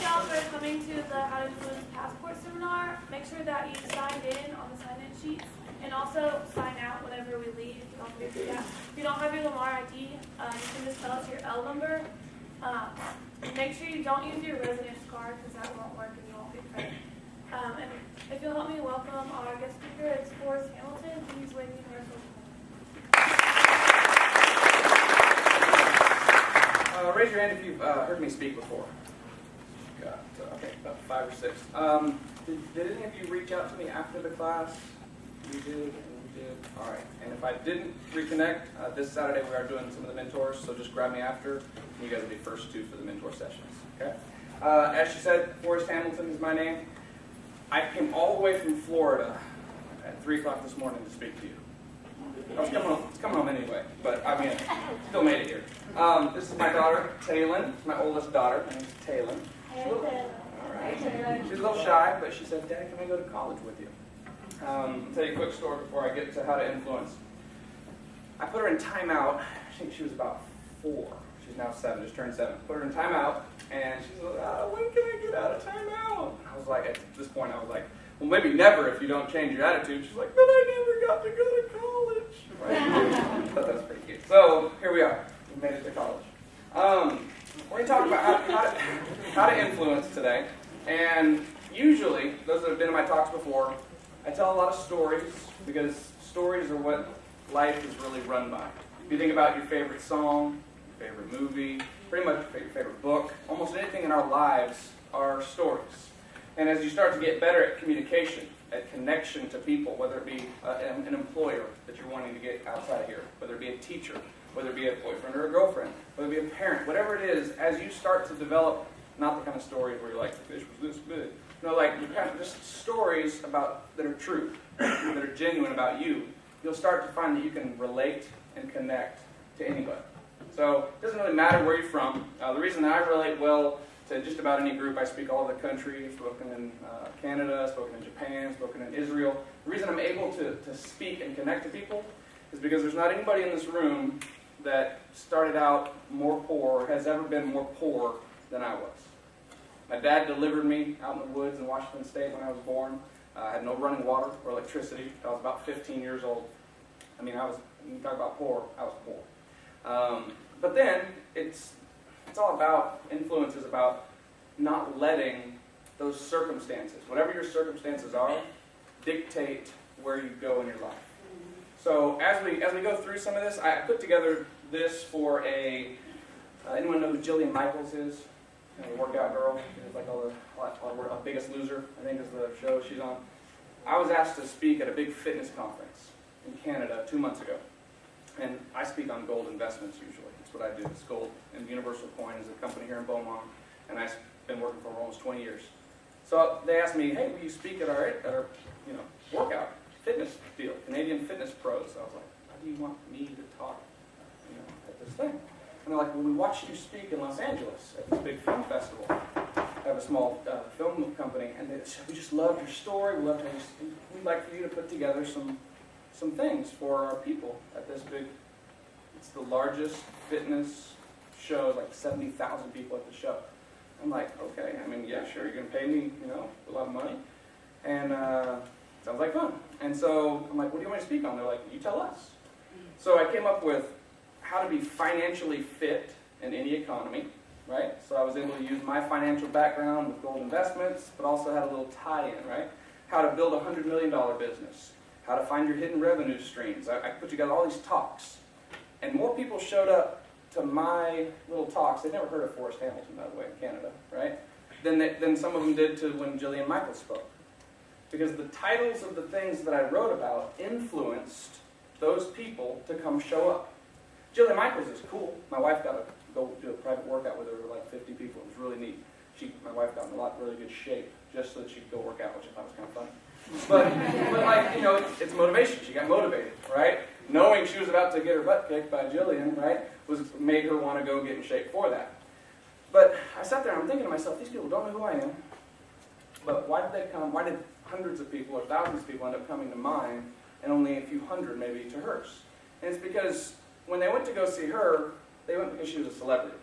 y'all for coming to the How to Influence Passport seminar. Make sure that you signed in on the sign-in sheets and also sign out whenever we leave. Don't forget to do that. If you don't have your Lamar ID, you can just tell us your L number. Make sure you don't use your residence card because that won't work and you won't get credit. And if you'll help me welcome our guest speaker, it's Forrest Hamilton. He's with Universal. Raise your hand if you've heard me speak before. Got okay, about 5 or 6. Did any of you reach out to me after the class? You did, and you did. All right. And if I didn't reconnect, this Saturday we are doing some of the mentors, so just grab me after, and you guys will be first 2 for the mentor sessions. Okay. As she said, Forrest Hamilton is my name. I came all the way from Florida at 3 o'clock this morning to speak to you. I was coming home anyway, but I mean, still made it here. This is my daughter, Taylin. It's my oldest daughter. Her name's Taylin. All right. She's a little shy, but she said, "Dad, can I go to college with you?" I'll tell you a quick story before I get to how to influence. I put her in timeout. I think she was about 4. She's now 7, just turned 7. Put her in timeout, and she's like, "When can I get out of timeout?" I was like, at this point, I was like, "Well, maybe never if you don't change your attitude." She's like, "But I never got to go to college." Right? I thought that was pretty cute. So here we are. We made it to college. We're going to talk about how to influence today. And usually, those that have been in my talks before, I tell a lot of stories because stories are what life is really run by. If you think about your favorite song, your favorite movie, pretty much your favorite book, almost anything in our lives are stories. And as you start to get better at communication, at connection to people, whether it be an employer that you're wanting to get outside of here, whether it be a teacher, whether it be a boyfriend or a girlfriend, whether it be a parent, whatever it is, as you start to develop, not the kind of stories where you're like, the fish was this big. No, like you kind of just stories about that are true, that are genuine about you. You'll start to find that you can relate and connect to anybody. So it doesn't really matter where you're from. The reason that I relate well to just about any group, I speak all over the country. I've spoken in Canada, spoken in Japan, spoken in Israel. The reason I'm able to speak and connect to people is because there's not anybody in this room that started out more poor or has ever been more poor than I was. My dad delivered me out in the woods in Washington State when I was born. I had no running water or electricity. I was about 15 years old. I mean, when you talk about poor, I was poor. But then, it's all about, influence is about not letting those circumstances, whatever your circumstances are, dictate where you go in your life. So as we go through some of this, I put together this for anyone know who Jillian Michaels is? The workout girl. She's like our Biggest Loser, I think is the show she's on. I was asked to speak at a big fitness conference in Canada 2 months ago. And I speak on gold investments usually. That's what I do. It's gold. And Universal Coin is a company here in Beaumont. And I've been working for almost 20 years. So they asked me, "Hey, will you speak at our workout fitness deal, Canadian Fitness Pros?" I was like, "Why do you want me to talk at this thing?" And they're like, "Well, we watched you speak in Los Angeles at this big film festival. I have a small film company, and they said, we just loved your story. We'd like for you to put together some things for our people at this big." It's the largest fitness show, like 70,000 people at the show. I'm like, okay, I mean, yeah, sure, you're going to pay me, a lot of money. And sounds like fun. And so I'm like, "What do you want me to speak on?" They're like, "You tell us." So I came up with how to be financially fit in any economy, right? So I was able to use my financial background with gold investments, but also had a little tie-in, right? How to build a $100 million business, how to find your hidden revenue streams. I put together all these talks. And more people showed up to my little talks. They'd never heard of Forrest Hamilton, by the way, in Canada, right? Than some of them did to when Jillian Michaels spoke. Because the titles of the things that I wrote about influenced those people to come show up. Jillian Michaels is cool. My wife got to go do a private workout with her with like 50 people. It was really neat. My wife got in really good shape just so that she could go work out, which I thought was kind of fun. But it's motivation. She got motivated, right? Knowing she was about to get her butt kicked by Jillian, right, made her want to go get in shape for that. But I sat there and I'm thinking to myself, these people don't know who I am. But why did they come? Why did hundreds of people or thousands of people end up coming to mine and only a few hundred maybe to hers? And it's because when they went to go see her, they went because she was a celebrity.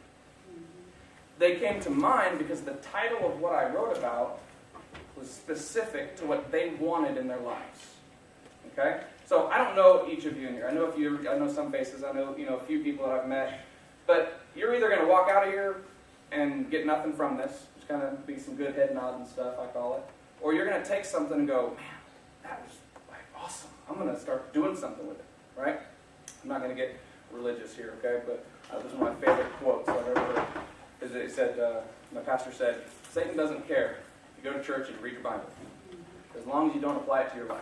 they came to mind because the title of what I wrote about was specific to what they wanted in their lives. Okay? So I don't know each of you in here. I know some faces. I know a few people that I've met. But you're either going to walk out of here and get nothing from this, just kind of be some good head nods and stuff, I call it, or you're going to take something and go, man, that was like awesome. I'm going to start doing something with it, right? I'm not going to get religious here, okay? But this is one of my favorite quotes I've ever heard. Is it said, my pastor said, Satan doesn't care if you go to church and you read your Bible, as long as you don't apply it to your life.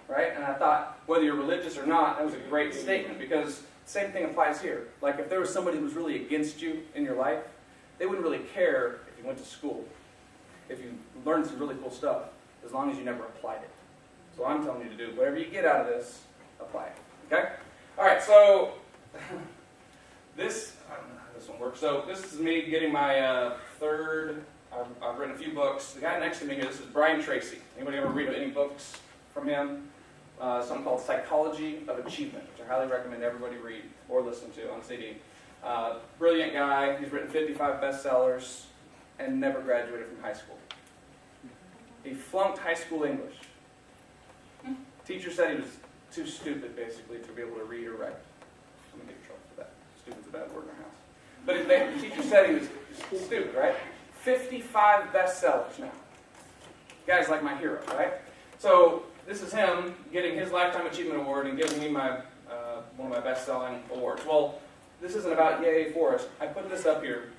Right? And I thought, whether you're religious or not, that was a great statement, because the same thing applies here. Like if there was somebody who was really against you in your life, they wouldn't really care if you went to school, if you learned some really cool stuff, as long as you never applied it. So I'm telling you to do, whatever you get out of this, apply it. Okay? All right, so this, I don't know how this one works. So this is me getting my third, I've written a few books. The guy next to me here, this is Brian Tracy. Anybody ever read any books from him? Something called Psychology of Achievement, which I highly recommend everybody read or listen to on CD. Brilliant guy. He's written 55 bestsellers and never graduated from high school. He flunked high school English. Teacher said he was too stupid, basically, to be able to read or write. I'm going to get in trouble for that. Stupid's a bad word in our house. But the teacher said he was stupid, right? 55 bestsellers now. Guy's like my hero, right? So this is him getting his Lifetime Achievement Award and giving me my one of my best-selling awards. Well, this isn't about Yay Forrest. I put this up here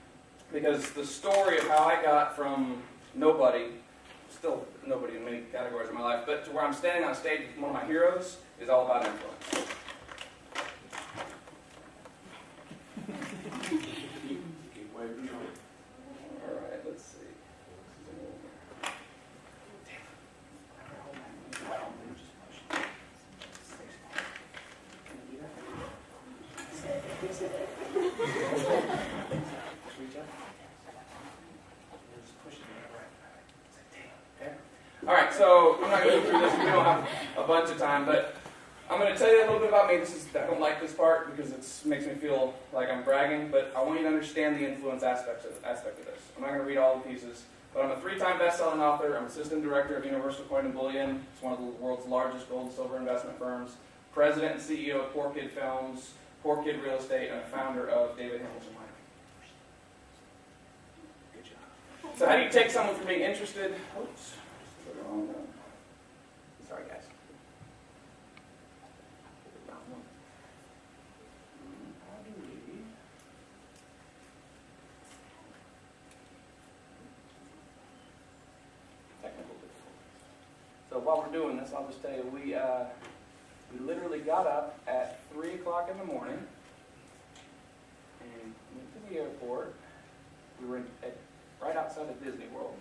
because the story of how I got from nobody, still nobody in many categories of my life, but to where I'm standing on stage with one of my heroes is all about influence. All right, let's see. All right, so I'm not going to go through this. We don't have a bunch of time, but I'm going to tell you a little bit about me. I don't like this part because it makes me feel like I'm bragging, but I want you to understand the influence aspect of this. I'm not going to read all the pieces, but I'm a 3-time best-selling author. I'm assistant director of Universal Coin and Bullion. It's one of the world's largest gold and silver investment firms. President and CEO of Poor Kid Films, Poor Kid Real Estate, and a founder of David Hamilton Winery. Good job. So how do you take someone from being interested? Oops. Sorry, guys. Technical difficulties. So while we're doing this, I'll just tell you, we literally got up at 3 o'clock in the morning and went to the airport. We were right outside of Disney World.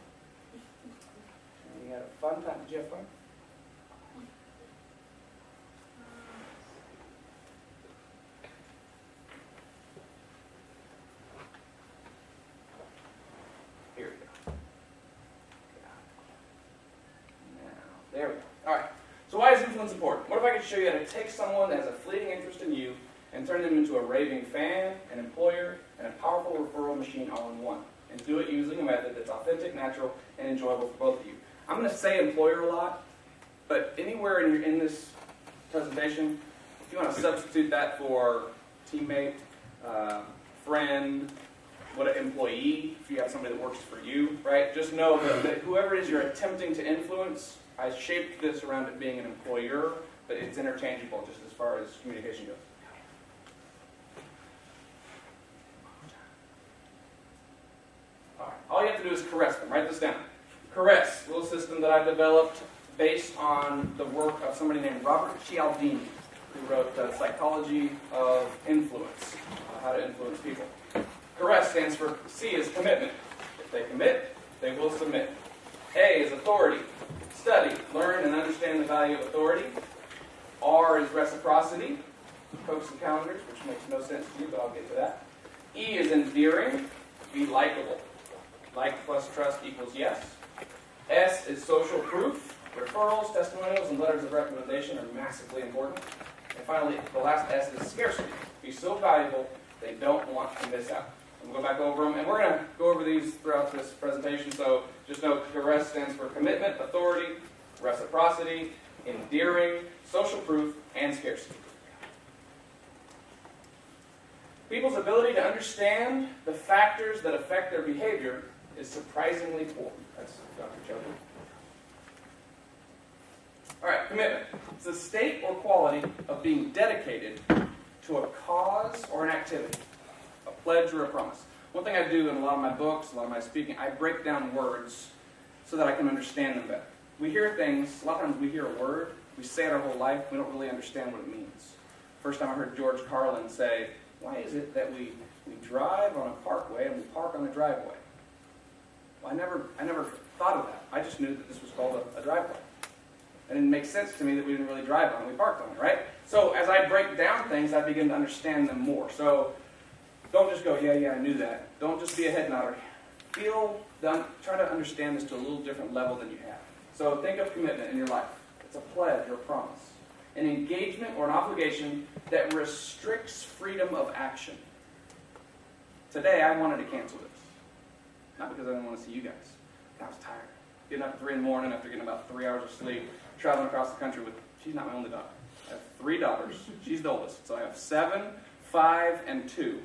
And we had a fun time. Did you have fun? Here we go. Now, there we go. All right. So why is influence important? What if I could show you how to take someone that has a fleeting interest in you and turn them into a raving fan, an employer, and a powerful referral machine all in one? And do it using a method that's authentic, natural, and enjoyable for both of you. I'm going to say employer a lot, but anywhere in this presentation, if you want to substitute that for teammate, friend, what an employee, if you have somebody that works for you, right? Just know that whoever it is you're attempting to influence, I shaped this around it being an employer, but it's interchangeable just as far as communication goes. All right. All you have to do is caress them. Write this down. Caress, a little system that I developed based on the work of somebody named Robert Cialdini, who wrote Psychology of Influence, how to influence people. Caress stands for C is commitment. If they commit, they will submit. A is authority. Study, learn, and understand the value of authority. R is reciprocity. Cokes and calendars, which makes no sense to you, but I'll get to that. E is endearing. Be likable. Like plus trust equals yes. S is social proof. Referrals, testimonials, and letters of recommendation are massively important. And finally, the last S is scarcity. Be so valuable, they don't want to miss out. We'll go back over them, and we're going to go over these throughout this presentation. So just note, CARES stands for commitment, authority, reciprocity, endearing, social proof, and scarcity. People's ability to understand the factors that affect their behavior is surprisingly poor. That's Dr. Children. All right, commitment. It's the state or quality of being dedicated to a cause or an activity, a pledge or a promise. One thing I do in a lot of my books, a lot of my speaking, I break down words so that I can understand them better. We hear things, a lot of times we hear a word, we say it our whole life, we don't really understand what it means. First time I heard George Carlin say, why is it that we drive on a parkway and we park on a driveway? Well, I never thought of that. I just knew that this was called a driveway. It didn't make sense to me that we didn't really drive on it, we parked on it, right? So as I break down things, I begin to understand them more. So don't just go, yeah, I knew that. Don't just be a head nodder. Try to understand this to a little different level than you have. So think of commitment in your life. It's a pledge or a promise. An engagement or an obligation that restricts freedom of action. Today, I wanted to cancel this. Not because I didn't want to see you guys. I was tired. Getting up at 3 in the morning after getting about 3 hours of sleep, traveling across the country with, she's not my only daughter. I have 3 daughters. She's the oldest. So I have 7, 5, and 2.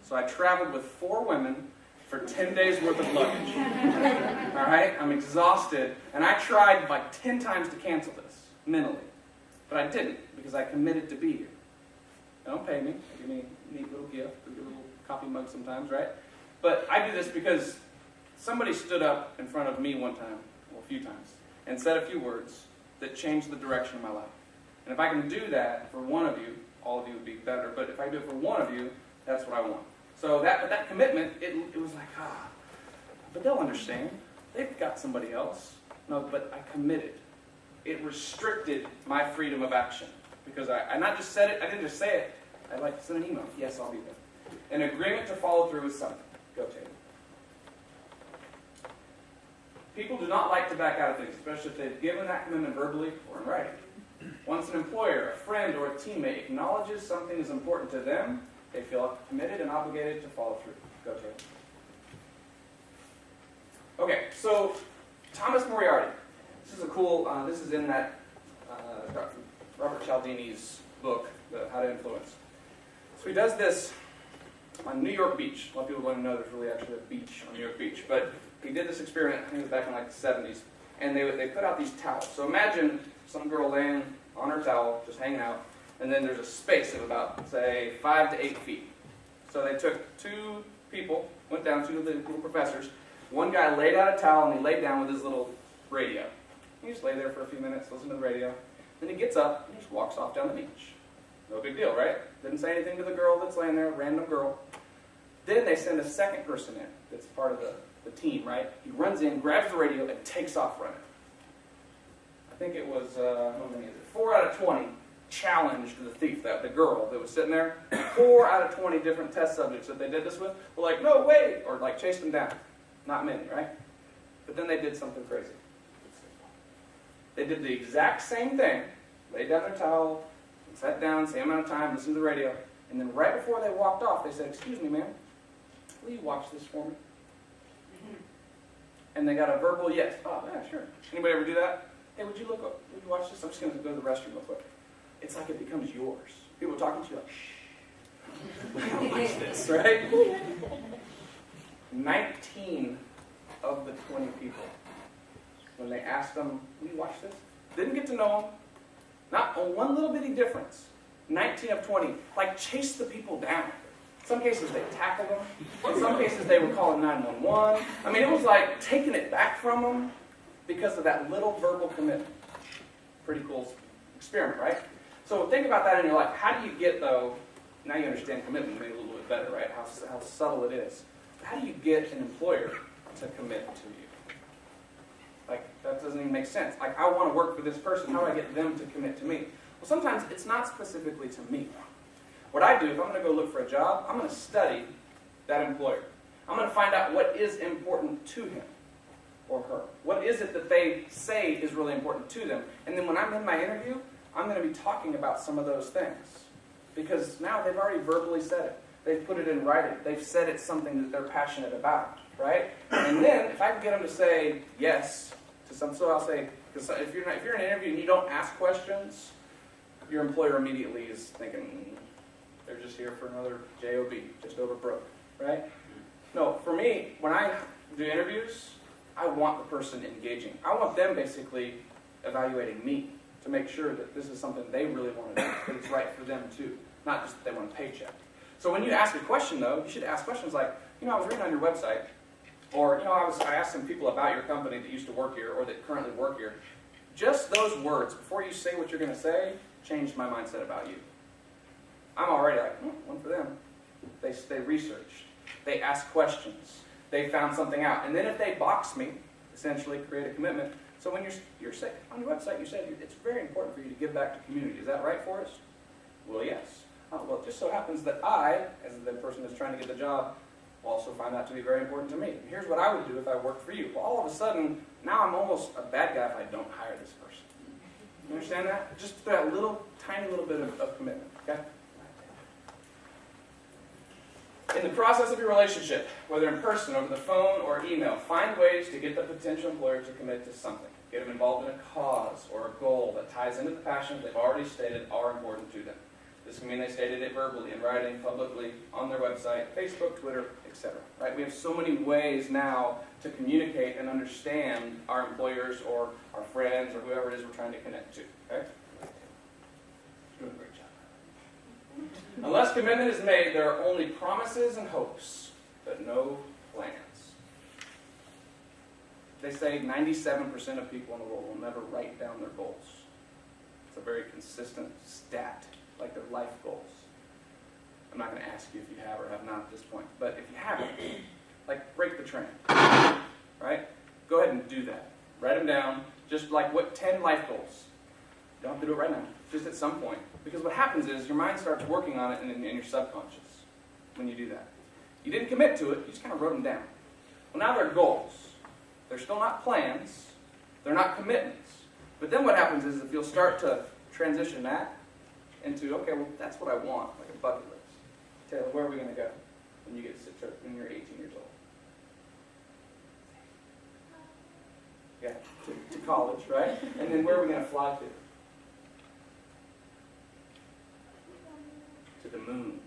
So I traveled with 4 women for 10 days worth of luggage. All right? I'm exhausted. And I tried like 10 times to cancel this, mentally. But I didn't, because I committed to be here. They don't pay me. They give me a neat little gift, a little coffee mug sometimes, right? But I do this because somebody stood up in front of me one time, or a few times, and said a few words that changed the direction of my life. And if I can do that for one of you, all of you would be better, but if I do it for one of you, that's what I want. So that commitment, it was like, but they'll understand. They've got somebody else. No, but I committed. It restricted my freedom of action. Because I not just said it, I didn't just say it. I like to send an email. Yes, I'll be there. An agreement to follow through with something. Go, Taylor. People do not like to back out of things, especially if they've given that commitment verbally or in writing. Once an employer, a friend, or a teammate acknowledges something is important to them, they feel committed and obligated to follow through. Go, Taylor. Okay, so Thomas Moriarty. This is a cool, this is in that Robert Cialdini's book, How to Influence. So he does this on New York Beach. A lot of people don't know there's really actually a beach on New York Beach. But he did this experiment, I think it was back in like the 70s. And they put out these towels. So imagine some girl laying on her towel, just hanging out. And then there's a space of about, say, 5 to 8 feet. So they took 2 people, went down, 2 little professors. One guy laid out a towel and he laid down with his little radio. He just lay there for a few minutes, listen to the radio. Then he gets up and just walks off down the beach. No big deal, right? Didn't say anything to the girl that's laying there, random girl. Then they send a second person in that's part of the team, right? He runs in, grabs the radio, and takes off running. I think it was, 4 out of 20 challenged the thief, the girl that was sitting there. 4 out of 20 different test subjects that they did this with were like, no, wait, or like chased them down. Not many, right? But then they did something crazy. They did the exact same thing, laid down their towel, sat down, same amount of time, listened to the radio, and then right before they walked off, they said, excuse me, ma'am, will you watch this for me? And they got a verbal yes. Oh, yeah, sure. Anybody ever do that? Hey, would you watch this? I'm just going to go to the restroom real quick. It's like it becomes yours. People talking to you like, shh. Watch this, right? 19 of the 20 people, when they asked them, will you watch this? Didn't get to know them. Not on one little bitty difference. 19 of 20, like chased the people down. In some cases they tackled them. In some cases they were calling 911. I mean, it was like taking it back from them because of that little verbal commitment. Pretty cool experiment, right? So think about that in your life. How do you get, though, now you understand commitment maybe a little bit better, right? How subtle it is. How do you get an employer to commit to you? Like, that doesn't even make sense. Like, I want to work for this person. How do I get them to commit to me? Well, sometimes it's not specifically to me. What I do, if I'm going to go look for a job, I'm going to study that employer. I'm going to find out what is important to him or her. What is it that they say is really important to them? And then when I'm in my interview, I'm going to be talking about some of those things. Because now they've already verbally said it. They've put it in writing. They've said it's something that they're passionate about, right? And then if I can get them to say yes to something, so I'll say, because if you're in an interview and you don't ask questions, your employer immediately is thinking, they're just here for another job, just over broke, right? No, for me, when I do interviews, I want the person engaging. I want them basically evaluating me to make sure that this is something they really want to do, that it's right for them too, not just that they want a paycheck. So when you ask a question, though, you should ask questions like, I was reading on your website, or, I asked some people about your company that used to work here or that currently work here. Just those words, before you say what you're going to say, changed my mindset about you. I'm already like, one for them. They researched. They asked questions. They found something out. And then if they box me, essentially create a commitment. So when you're sick, on your website you said it's very important for you to give back to community. Is that right, Forrest? Well, yes. Well, it just so happens that I, as the person that's trying to get the job, also find that to be very important to me. And here's what I would do if I worked for you. Well, all of a sudden, now I'm almost a bad guy if I don't hire this person. You understand that? Just that tiny little bit of commitment, okay? In the process of your relationship, whether in person, over the phone, or email, find ways to get the potential employer to commit to something. Get them involved in a cause or a goal that ties into the passions they've already stated are important to them. This can mean they stated it verbally, in writing, publicly, on their website, Facebook, Twitter, etc. Right? We have so many ways now to communicate and understand our employers or our friends or whoever it is we're trying to connect to. Okay? Doing a great job. Unless commitment is made, there are only promises and hopes, but no plans. They say 97% of people in the world will never write down their goals. It's a very consistent stat, like their life goals. I'm not going to ask you if you have or have not at this point, but if you haven't, break the trend, right? Go ahead and do that. Write them down, just like 10 life goals. You don't have to do it right now, just at some point. Because what happens is your mind starts working on it in your subconscious when you do that. You didn't commit to it, you just kind of wrote them down. Well, now they're goals. They're still not plans. They're not commitments. But then what happens is if you'll start to transition that into, okay, well, that's what I want, like a bucket list. Taylor, where are we going to go when when you're 18 years old? Yeah, to college, right? And then where are we going to fly to? To the moon.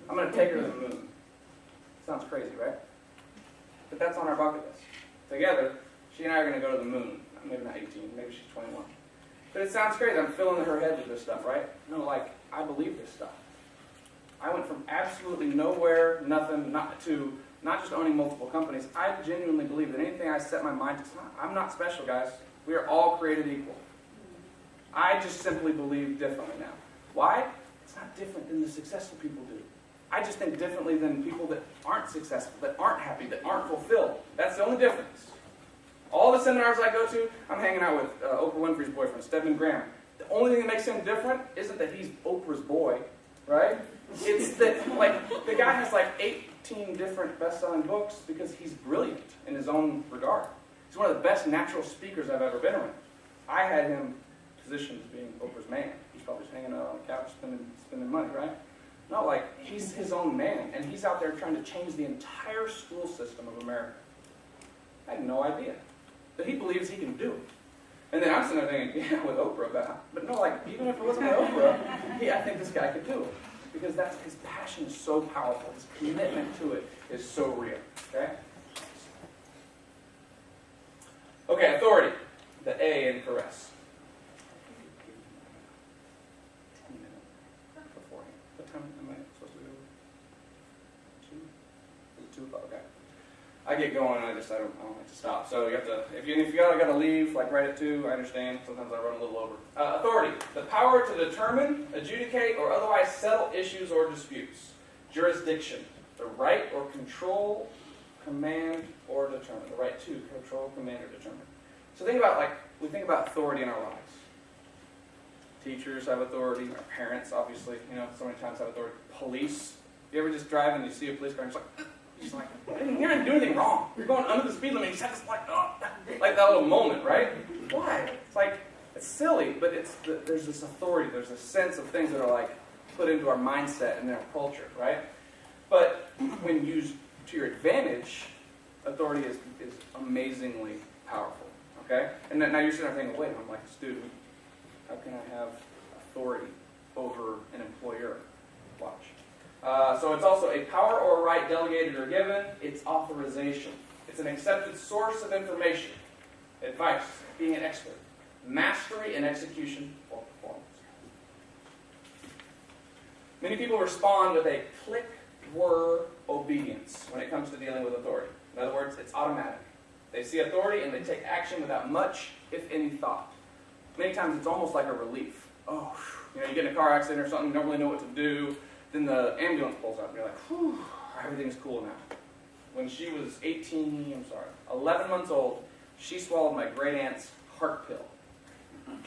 I'm going to take her to the moon. Sounds crazy, right? But that's on our bucket list. Together, she and I are going to go to the moon. Maybe not 18, maybe she's 21. But it sounds crazy. I'm filling her head with this stuff, right? No, I believe this stuff. I went from absolutely nowhere, nothing, not just owning multiple companies. I genuinely believe that anything I set my mind to, I'm not special, guys. We are all created equal. I just simply believe differently now. Why? It's not different than the successful people do. I just think differently than people that aren't successful, that aren't happy, that aren't fulfilled. That's the only difference. All the seminars I go to, I'm hanging out with Oprah Winfrey's boyfriend, Stedman Graham. The only thing that makes him different isn't that he's Oprah's boy, right? It's that, the guy has 18 different best-selling books because he's brilliant in his own regard. He's one of the best natural speakers I've ever been around. I had him positioned as being Oprah's man. He's probably just hanging out on the couch spending money, right? No, he's his own man, and he's out there trying to change the entire school system of America. I had no idea. But he believes he can do it. And then I'm sitting there thinking, yeah, with Oprah, but no, even if it wasn't with Oprah, I think this guy could do it. Because his passion is so powerful, his commitment to it is so real, okay? Okay, authority, the A in caress. 10 minutes beforehand. What time am I supposed to do? 2? Is it 2 o'clock? Okay. I get going and I don't like to stop. So you have to, if you gotta leave, right at 2, I understand. Sometimes I run a little over. Authority, the power to determine, adjudicate, or otherwise settle issues or disputes. Jurisdiction, the right or control, command, or determine. The right to control, command, or determine. So think about, we think about authority in our lives. Teachers have authority. Our parents, obviously, so many times have authority. Police. You ever just drive and you see a police car and you're like, you didn't do anything wrong. You're going under the speed limit. You just have this like that little moment, right? Why? It's silly, but there's this authority. There's a sense of things that are put into our mindset and our culture, right? But when used to your advantage, authority is amazingly powerful. Okay? And now you're sitting there thinking, wait, I'm like a student. How can I have authority over an employer? Watch. So it's also a power or right delegated or given. It's authorization. It's an accepted source of information, advice, being an expert, mastery and execution or performance. Many people respond with a click-whir obedience when it comes to dealing with authority. In other words, it's automatic. They see authority and they take action without much, if any, thought. Many times it's almost like a relief. Oh, you know, you get in a car accident or something, you don't really know what to do. Then the ambulance pulls up and you're like, whew, everything's cool now. When she was 11 months old, she swallowed my great aunt's heart pill.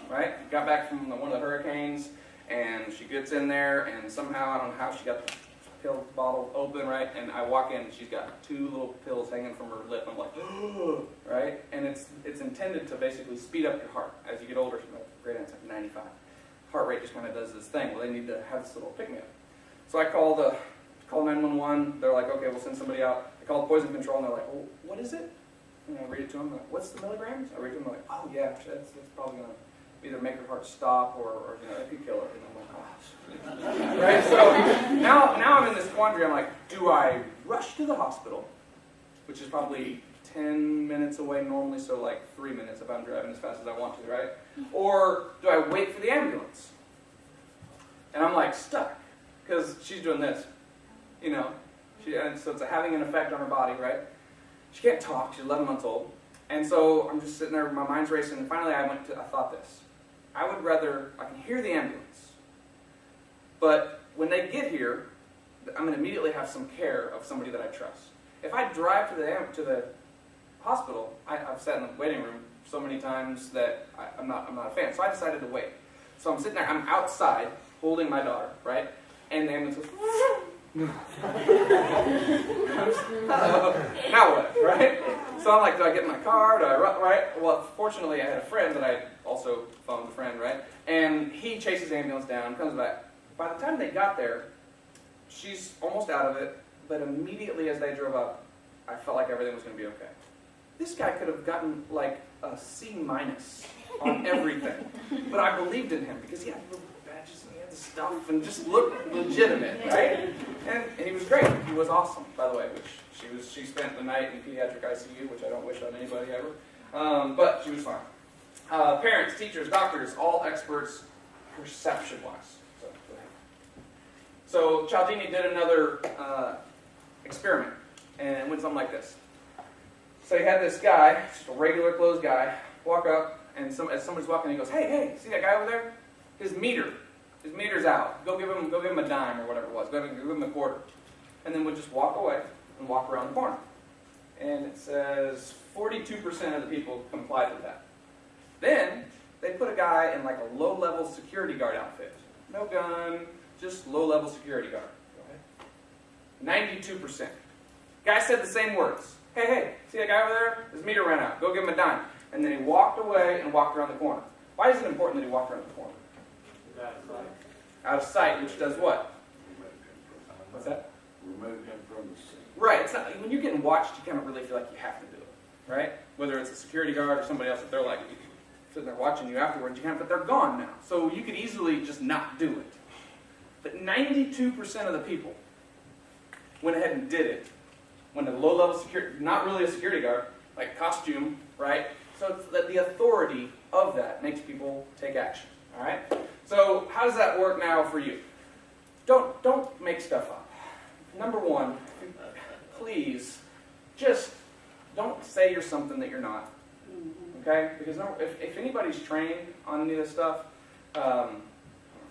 Right? Got back from one of the hurricanes, and she gets in there, and somehow, I don't know how, she got the pill bottle open, right? And I walk in, and she's got 2 little pills hanging from her lip. I'm like, oh, right? And it's intended to basically speed up your heart. As you get older, my great aunt's like 95. Heart rate just kind of does this thing. Well, they need to have this little pick-me-up. So I call 911. They're like, okay, we'll send somebody out. I call poison control, and they're like, well, what is it? And I read it to them. Like, what's the milligrams? I read it to them. Like, oh yeah, that's probably gonna either make her heart stop or you know, it could kill her. And I'm like, oh. Right. So now I'm in this quandary. I'm like, do I rush to the hospital, which is probably 10 minutes away normally, so like 3 minutes if I'm driving as fast as I want to, right? Or do I wait for the ambulance? And I'm like stuck. Because she's doing this, you know, and so it's having an effect on her body, right? She can't talk. She's 11 months old, and so I'm just sitting there. My mind's racing. And finally, I thought this: I would rather I can hear the ambulance, but when they get here, I'm going to immediately have some care of somebody that I trust. If I drive to the hospital, I've sat in the waiting room so many times that I'm not a fan. So I decided to wait. So I'm sitting there. I'm outside holding my daughter, right? And the ambulance goes, now what, right? So I'm like, do I get in my car? Do I run, right? Well, fortunately, I had a friend that I also phoned a friend, right? And he chases the ambulance down, comes back. By the time they got there, she's almost out of it, but immediately as they drove up, I felt like everything was going to be okay. This guy could have gotten like a C- on everything, but I believed in him because he had little badges and he had the stuff and just looked legitimate, right? And he was great. He was awesome, by the way. She spent the night in pediatric ICU, which I don't wish on anybody ever, but she was fine. Parents, teachers, doctors, all experts, perception-wise. So Cialdini did another experiment, and it went something like this. So he had this guy, just a regular clothes guy, walk up, and as somebody's walking, he goes, "Hey, see that guy over there? His meter's out. Go give him a dime or whatever it was. Go give him a quarter." And then we'll just walk away and walk around the corner. And it says 42% of the people complied with that. Then they put a guy in like a low-level security guard outfit, no gun, just low-level security guard. Go ahead. 92%. Guy said the same words. Hey, see that guy over there? His meter ran out. Go give him a dime. And then he walked away and walked around the corner. Why is it important that he walked around the corner? Out of sight, which does what? What's that? Remove him from the scene. Right. It's not, when you're getting watched, you kind of really feel like you have to do it, right? Whether it's a security guard or somebody else, if they're like sitting there watching you afterwards, you can't. But they're gone now, so you could easily just not do it. But 92% of the people went ahead and did it. When the low-level security, not really a security guard, like costume, right? So it's that the authority of that makes people take action. All right. So how does that work now for you? Don't make stuff up. Number one, please, just don't say you're something that you're not. Okay? Because if anybody's trained on any of this stuff, I don't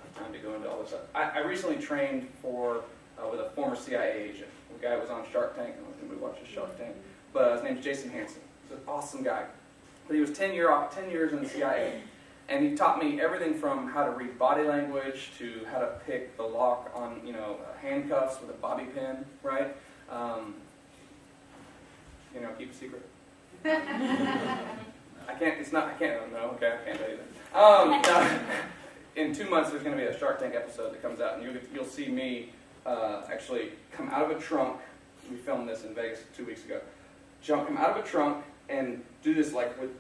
have time to go into all this stuff. I recently trained with a former CIA agent. The guy was on Shark Tank. I don't know if anybody watches Shark Tank, but his name's Jason Hansen. He's an awesome guy. But he was 10 years in the CIA. And he taught me everything from how to read body language to how to pick the lock on, handcuffs with a bobby pin, right? Keep a secret. I can't tell you that. In 2 months, there's going to be a Shark Tank episode that comes out, and you'll see me actually come out of a trunk. We filmed this in Vegas 2 weeks ago. Come out of a trunk and do this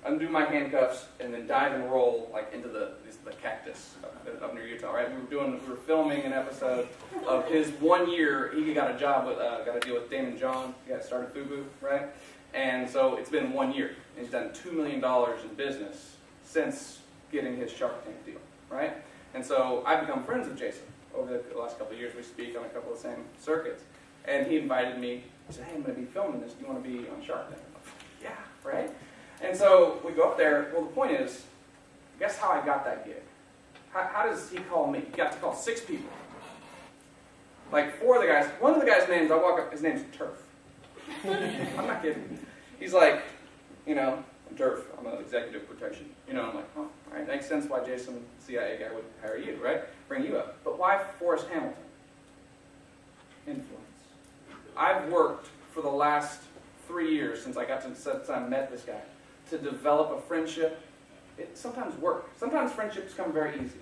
undo my handcuffs and then dive and roll into the cactus up near Utah. Right? We were filming an episode of his 1 year. He got a job with got a deal with Damon John. He got started FUBU, right? And so it's been 1 year. And he's done $2 million in business since getting his Shark Tank deal, right? And so I've become friends with Jason over the last couple of years. We speak on a couple of the same circuits. And he invited me. He said, hey, I'm going to be filming this. Do you want to be on Shark Tank? Yeah, right? And so we go up there. Well, the point is, guess how I got that gig? How does he call me? He got to call 6 people. 4 of the guys. One of the guys' names, I walk up, his name's Turf. I'm not kidding. He's like, I'm Turf. I'm an executive protection. I'm like, oh, all right, makes sense why Jason, CIA guy, would hire you, right? Bring you up. But why Forrest Hamilton? Influence. I've worked for the last 3 years since I met this guy to develop a friendship. It sometimes works. Sometimes friendships come very easy.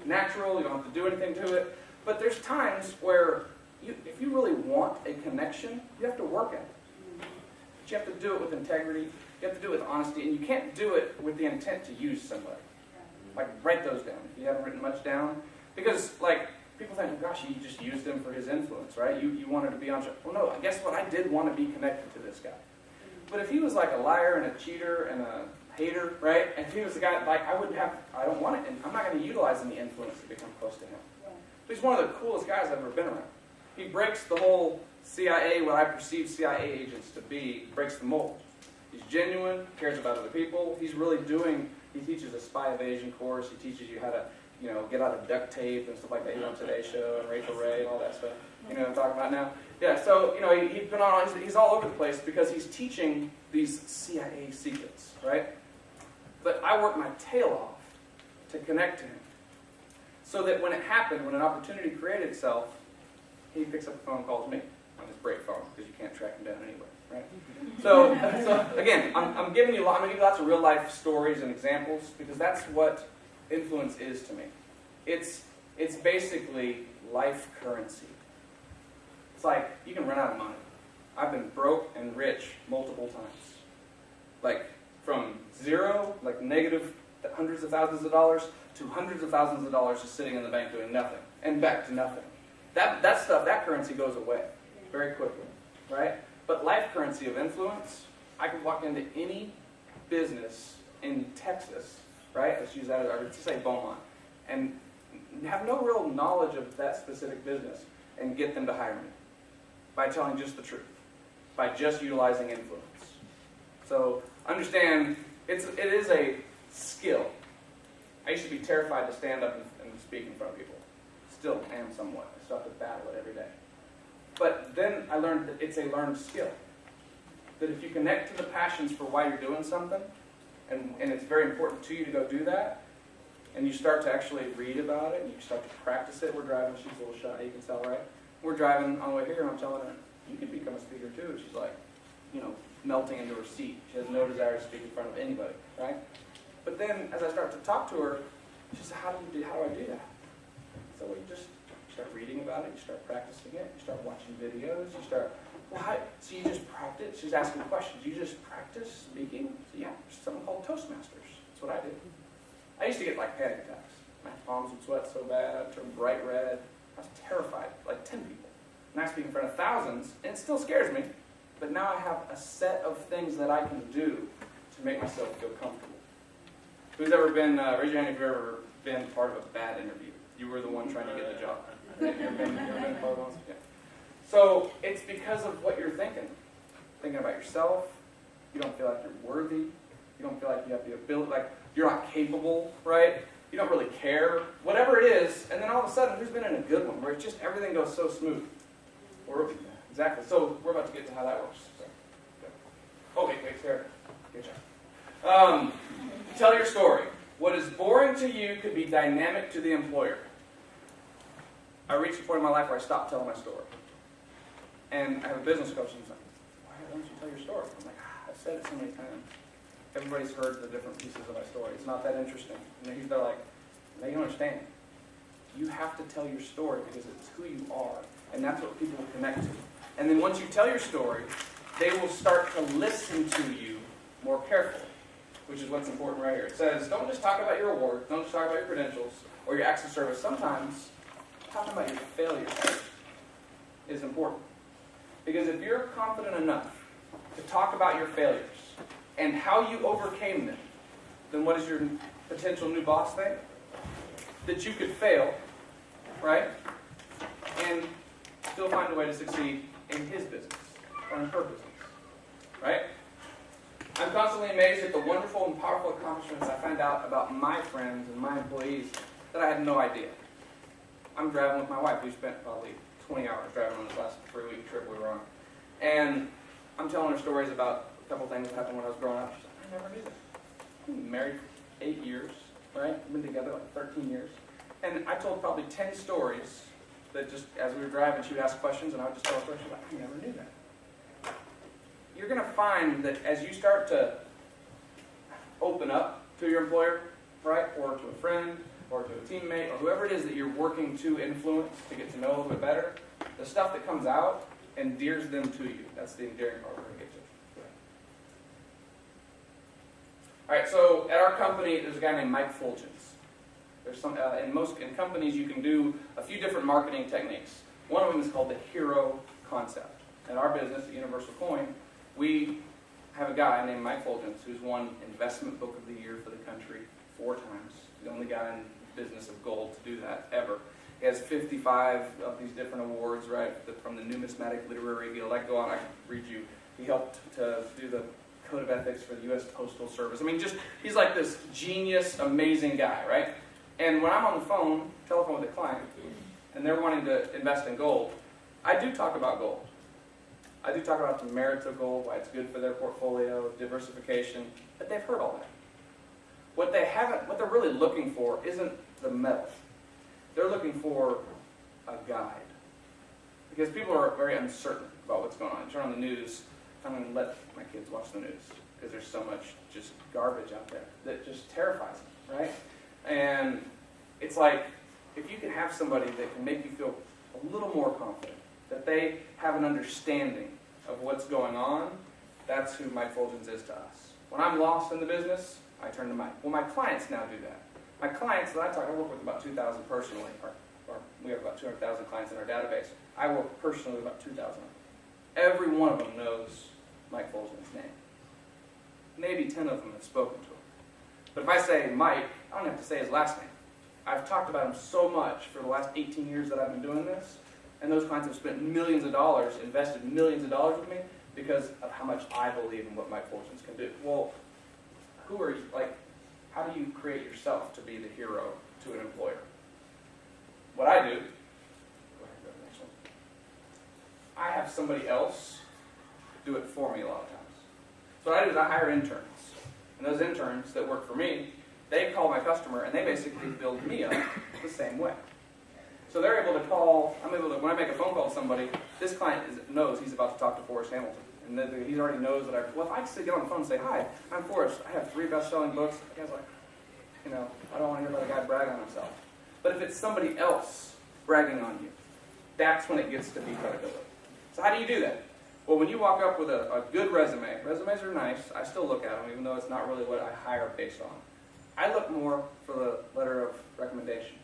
Natural, you don't have to do anything to it. But there's times where if you really want a connection, you have to work at it. But you have to do it with integrity. You have to do it with honesty. And you can't do it with the intent to use somebody. Write those down if you haven't written much down. Because, people think, oh, gosh, you just used him for his influence, right? You wanted to be on... Well, no, guess what? I did want to be connected to this guy. But if he was a liar and a cheater and a hater, right? And if he was the guy, I don't want it. And I'm not going to utilize any influence to become close to him. But he's one of the coolest guys I've ever been around. He breaks the whole CIA, what I perceive CIA agents to be, breaks the mold. He's genuine, cares about other people. He's really he teaches a spy evasion course. He teaches you how to, get out of duct tape and stuff like that. On Today Show and Rachel Ray and all that stuff. You know what I'm talking about now? Yeah, so, he's all over the place because he's teaching these CIA secrets, right? But I work my tail off to connect to him. So that when it happened, when an opportunity created itself, he picks up the phone and calls me on his break phone because you can't track him down anyway, right? So again, I'm giving you lots of real life stories and examples because that's what influence is to me. It's basically life currency. It's you can run out of money. I've been broke and rich multiple times. From zero, negative hundreds of thousands of dollars, to hundreds of thousands of dollars just sitting in the bank doing nothing, and back to nothing. That stuff, that currency goes away very quickly, right? But life currency of influence, I can walk into any business in Texas, right? Let's use that let's say Beaumont, and have no real knowledge of that specific business and get them to hire me by telling just the truth, by just utilizing influence. So understand, it is a skill. I used to be terrified to stand up and speak in front of people. Still am somewhat. I still have to battle it every day. But then I learned that it's a learned skill. That if you connect to the passions for why you're doing something, and it's very important to you to go do that, and you start to actually read about it, and you start to practice it. We're driving, she's a little shy, you can tell, right? We're driving on the way here, and I'm telling her, you could become a speaker too. And she's melting into her seat. She has no desire to speak in front of anybody, right? But then, as I start to talk to her, she says, how do I do that? So you start reading about it, you start practicing it, you start watching videos, so you just practice. She's asking questions. You just practice speaking? So yeah, there's something called Toastmasters. That's what I did. I used to get panic attacks. My palms would sweat so bad, I'd turn bright red. I was terrified, 10 people. And I speak in front of thousands, and it still scares me. But now I have a set of things that I can do to make myself feel comfortable. Who's ever been, raise your hand if you've ever been part of a bad interview. You were the one trying to get the job. You ever been part of one? Yeah. So it's because of what you're thinking. Thinking about yourself. You don't feel like you're worthy. You don't feel like you have the ability, you're not capable, right? You don't really care. Whatever it is, and then all of a sudden, who's been in a good one where it's just everything goes so smooth? Exactly. So we're about to get to how that works. So, yeah. Okay, wait, Sarah. Good job. Tell your story. What is boring to you could be dynamic to the employer. I reached a point in my life where I stopped telling my story. And I have a business coach and he's like, why don't you tell your story? I'm like, I've said it so many times. Everybody's heard the different pieces of my story. It's not that interesting. And they're like, they don't understand. You have to tell your story because it's who you are. And that's what people will connect to. And then once you tell your story, they will start to listen to you more carefully, which is what's important right here. It says, don't just talk about your awards, don't just talk about your credentials or your acts of service. Sometimes talking about your failures is important. Because if you're confident enough to talk about your failures and how you overcame them, then what does your potential new boss think? That you could fail, right? And still find a way to succeed in his business or in her business, right? I'm constantly amazed at the wonderful and powerful accomplishments I find out about my friends and my employees that I had no idea. I'm driving with my wife. We spent probably 20 hours driving on this last 3-week trip we were on. And I'm telling her stories about a couple things that happened when I was growing up. She's like, I never knew that. I've been married for 8 years, right? We've been together like 13 years. And I told probably 10 stories that just, as we were driving, she would ask questions and I would just tell her stories. She's like, I never knew that. You're going to find that as you start to open up to your employer, right, or to a friend, or to a teammate, or whoever it is that you're working to influence, to get to know a little bit better, the stuff that comes out endears them to you. That's the endearing part we're going to get to. All right, so at our company, there's a guy named Mike Fulgens. There's some in companies you can do a few different marketing techniques. One of them is called the hero concept. At our business, at Universal Coin, we have a guy named Mike Fulgens who's won Investment Book of the Year for the country 4 times. The only guy in the business of gold to do that ever. He has 55 of these different awards, right, from the Numismatic Literary Guild. I can go on, I can read you. He helped to do the Code of Ethics for the U.S. Postal Service. I mean, he's like this genius, amazing guy, right? And when I'm on the telephone with a client, and they're wanting to invest in gold, I do talk about gold. I do talk about the merits of gold, why it's good for their portfolio, diversification, but they've heard all that. What they're really looking for isn't the metal. They're looking for a guide. Because people are very uncertain about what's going on. You turn on the news, I'm going to let my kids watch the news because there's so much just garbage out there that just terrifies them, right? And it's like, if you can have somebody that can make you feel a little more confident, that they have an understanding of what's going on, that's who Mike Fulgens is to us. When I'm lost in the business, I turn to Mike. Well, my clients now do that. My clients that I work with about 2,000 personally, or we have about 200,000 clients in our database. I work personally with about 2,000 of them. Every one of them knows Mike Fulgens' name. Maybe 10 of them have spoken to him. But if I say Mike, I don't have to say his last name. I've talked about him so much for the last 18 years that I've been doing this, and those clients have spent millions of dollars, invested millions of dollars with me because of how much I believe in what Mike Fulgens can do. Well, who are you? Like, how do you create yourself to be the hero to an employer? What I do, go ahead, go to the next one. I have somebody else do it for me a lot of times. So what I do is I hire interns. And those interns that work for me, they call my customer and they basically build me up the same way. So they're able to call, when I make a phone call to somebody, this client knows he's about to talk to Forrest Hamilton. And then he already knows that if I just get on the phone and say, hi, I'm Forrest, I have 3 best-selling books, the guy's like, I don't want to hear about a guy brag on himself. But if it's somebody else bragging on you, that's when it gets to be credibility. So how do you do that? Well, when you walk up with a good resume, resumes are nice, I still look at them, even though it's not really what I hire based on. I look more for the letter of recommendation.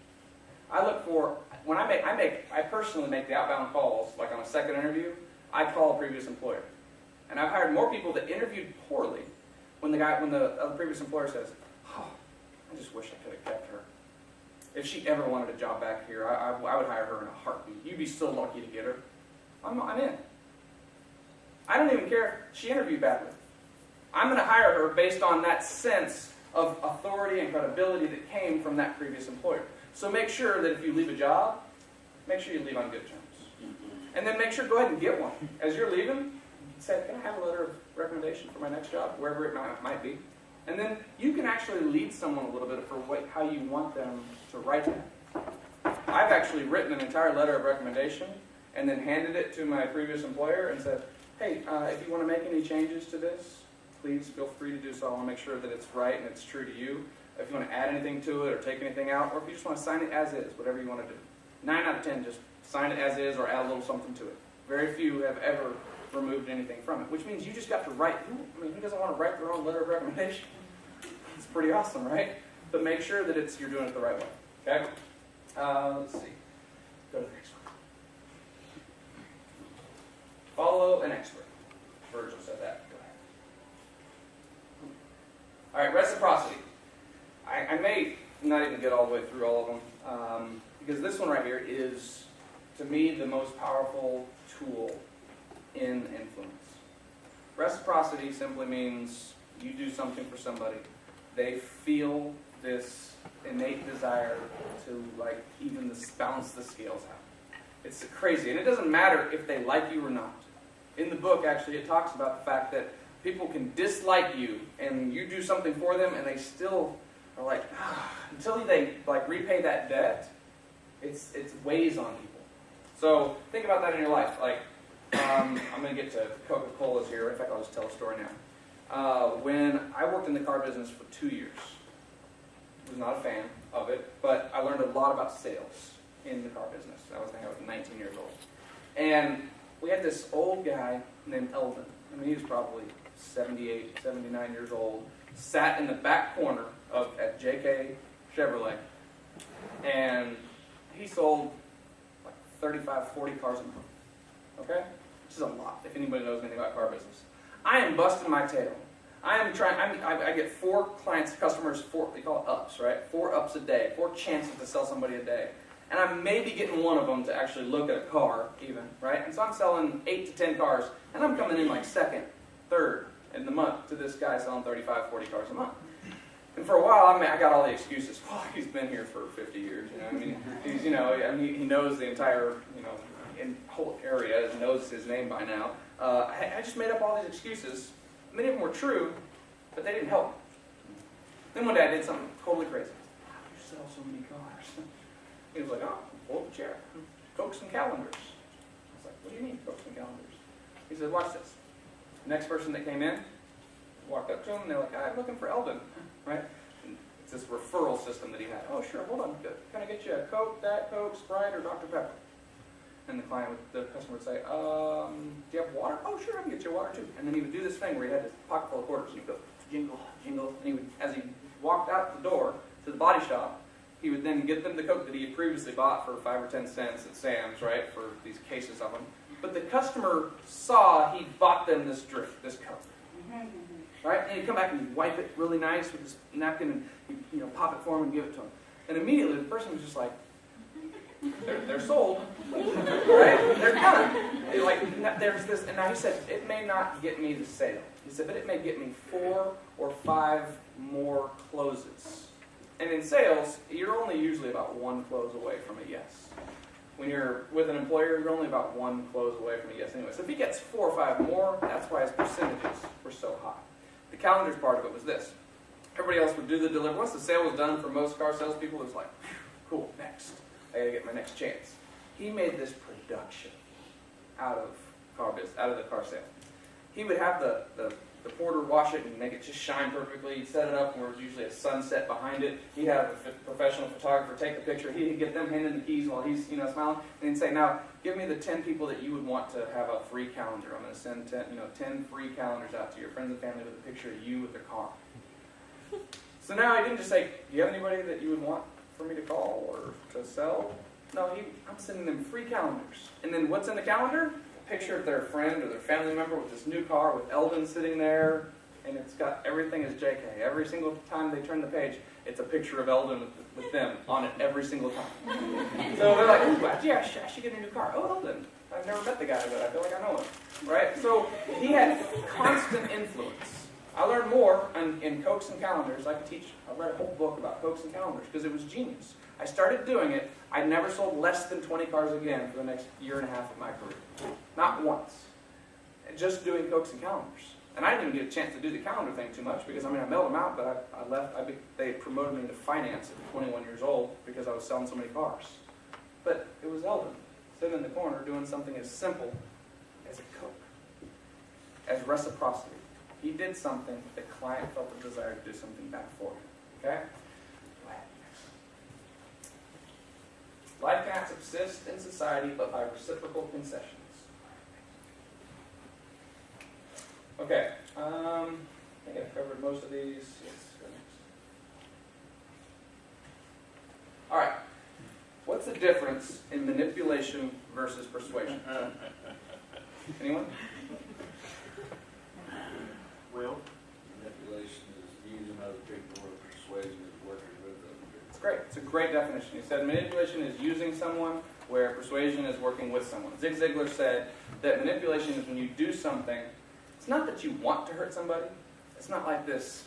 I look for, when I personally make the outbound calls, like on a second interview, I call a previous employer. And I've hired more people that interviewed poorly when the other previous employer says, oh, I just wish I could have kept her. If she ever wanted a job back here, I would hire her in a heartbeat. You'd be so lucky to get her. I'm in. I don't even care if she interviewed badly. I'm going to hire her based on that sense of authority and credibility that came from that previous employer. So make sure that if you leave a job, make sure you leave on good terms. And then make sure, go ahead and get one. As you're leaving, say, can I have a letter of recommendation for my next job, wherever it might be? And then you can actually lead someone a little bit for how you want them to write that. I've actually written an entire letter of recommendation and then handed it to my previous employer and said, hey, if you want to make any changes to this, please feel free to do so. I want to make sure that it's right and it's true to you. If you want to add anything to it or take anything out, or if you just want to sign it as is, whatever you want to do. 9 out of 10 just sign it as is or add a little something to it. Very few have ever removed anything from it, which means you just got to write. Who doesn't want to write their own letter of recommendation? It's pretty awesome, right? But make sure that you're doing it the right way. Okay? Let's see. Go to the next one. Follow an expert. Virgil said that. Go ahead. All right, reciprocity. I may not even get all the way through all of them, because this one right here is, to me, the most powerful tool in influence. Reciprocity simply means you do something for somebody. They feel this innate desire to even balance the scales out. It's crazy, and it doesn't matter if they like you or not. In the book, actually, it talks about the fact that people can dislike you, and you do something for them, and they still are until they repay that debt, it's weighs on people. So think about that in your life. I'm going to get to Coca-Cola's here. In fact, I'll just tell a story now. When I worked in the car business for 2 years, I was not a fan of it, but I learned a lot about sales in the car business. I was 19 years old. And we had this old guy named Eldon. He was probably 78, 79 years old, sat in the back corner at JK Chevrolet, and he sold 35, 40 cars a month. Okay? Which is a lot, if anybody knows anything about car business. I am busting my tail. I get 4 customers, they call it ups, right? 4 ups a day, 4 chances to sell somebody a day. And I'm maybe getting one of them to actually look at a car, even, right? And so I'm selling 8 to 10 cars, and I'm coming in second, third in the month to this guy selling 35, 40 cars a month. And for a while, I got all the excuses. Oh, he's been here for 50 years, he knows the entire, whole area, knows his name by now. I just made up all these excuses. Many of them were true, but they didn't help. Then one day I did something totally crazy. How do you sell so many cars? He was like, oh, pull up a chair. Cokes and calendars. I was like, what do you mean, Cokes and calendars? He said, watch this. The next person that came in, walked up to him, and they're like, I'm looking for Eldon, right? And it's this referral system that he had. Oh, sure, hold on. Can I get you a Coke, Diet Coke, Sprite, or Dr. Pepper? And the customer would say, do you have water? Oh, sure, I can get you water too. And then he would do this thing where he had this pocket full of quarters, and he'd go, jingle, jingle. And as he walked out the door to the body shop, he would then get them the Coke that he had previously bought for 5 or 10 cents at Sam's, right, for these cases of them. But the customer saw he bought them this drink, this Coke. Right? And he'd come back and he'd wipe it really nice with this napkin and he'd, pop it for him and give it to him. And immediately the person was just like, they're sold. Right? They're done. There's this, and now he said, it may not get me the sale. He said, but it may get me 4 or 5 more closes. And in sales, you're only usually about 1 close away from a yes. When you're with an employer, you're only about 1 close away from a yes anyway. So if he gets 4 or 5 more, that's why his percentages were so high. The calendars part of it was this. Everybody else would do the delivery. Once the sale was done for most car salespeople, it was like, cool, next. I gotta get my next chance. He made this production out of the car sale. He would have the porter wash it and make it just shine perfectly. He'd set it up where there was usually a sunset behind it. He'd have a professional photographer take the picture. He'd get them handing the keys while he's smiling. And he'd say, now, give me the 10 people that you would want to have a free calendar. I'm going to send 10 free calendars out to your friends and family with a picture of you with their car. So now he didn't just say, do you have anybody that you would want for me to call or to sell? No, I'm sending them free calendars. And then what's in the calendar? Picture of their friend or their family member with this new car with Eldon sitting there, and it's got everything as JK. Every single time they turn the page, it's a picture of Eldon with them on it every single time. So they're like, ooh, yeah, I should get a new car. Oh, Eldon. I've never met the guy, but I feel like I know him. Right? So he had constant influence. I learned more in Cokes and Calendars. I read a whole book about Cokes and Calendars because it was genius. I started doing it. I never sold less than 20 cars again for the next year and a half of my career. Not once. Just doing Cokes and Calendars. And I didn't even get a chance to do the calendar thing too much because, I mailed them out, but I left. They promoted me to finance at 21 years old because I was selling so many cars. But it was Eldon sitting in the corner doing something as simple as a Coke, as reciprocity. He did something, the client felt the desire to do something back for him. Okay? Life can persist in society, but by reciprocal concessions. Okay, I think I've covered most of these. Yes, go next. All right, what's the difference in manipulation versus persuasion? Anyone? Will? Manipulation is using other people, or persuasion is working with other people. It's great. It's a great definition. He said manipulation is using someone, where persuasion is working with someone. Zig Ziglar said that manipulation is when you do something. It's not that you want to hurt somebody. It's not like this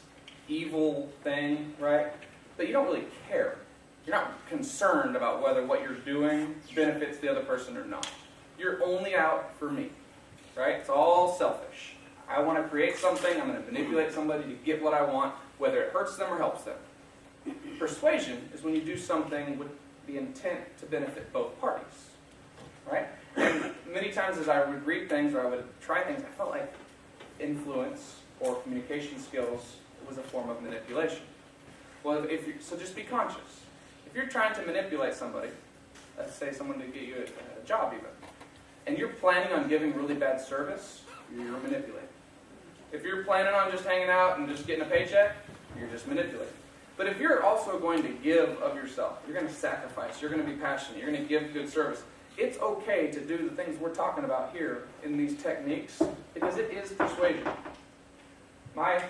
evil thing, right? But you don't really care. You're not concerned about whether what you're doing benefits the other person or not. You're only out for me, right? It's all selfish. I want to create something. I'm going to manipulate somebody to get what I want, whether it hurts them or helps them. Persuasion is when you do something with the intent to benefit both parties, right? And many times as I would read things or I would try things, I felt like influence or communication skills was a form of manipulation. Well, so just be conscious. If you're trying to manipulate somebody, let's say someone to get you a job even, and you're planning on giving really bad service, you're manipulating. If you're planning on just hanging out and just getting a paycheck, you're just manipulating. But if you're also going to give of yourself, you're going to sacrifice, you're going to be passionate, you're going to give good service, it's okay to do the things we're talking about here in these techniques because it is persuasion. My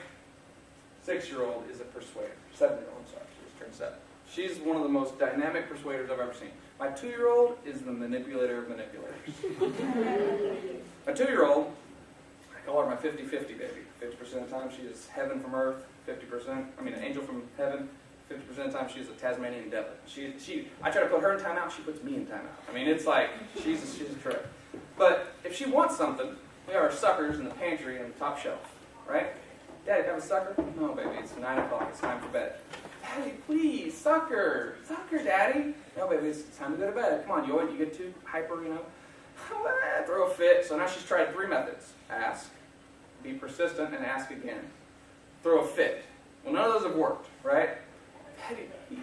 6-year-old is a persuader. 7-year-old, I'm sorry, she just turned 7. She's one of the most dynamic persuaders I've ever seen. My 2-year-old is the manipulator of manipulators. My 2-year-old, I call her my 50-50 baby. 50% of the time she is heaven from earth, an angel from heaven. 50% of the time she's a Tasmanian devil. I try to put her in timeout, she puts me in timeout. I mean, it's like, she's a trip. But if she wants something, we have our suckers in the pantry on the top shelf, right? Daddy, have a sucker? No, baby, it's 9 o'clock, it's time for bed. Daddy, please, sucker, Daddy. No, baby, it's time to go to bed. Come on, you get too hyper, throw a fit. So now she's tried 3 methods. Ask, be persistent, and ask again. Throw a fit. Well, none of those have worked, right? Daddy, please.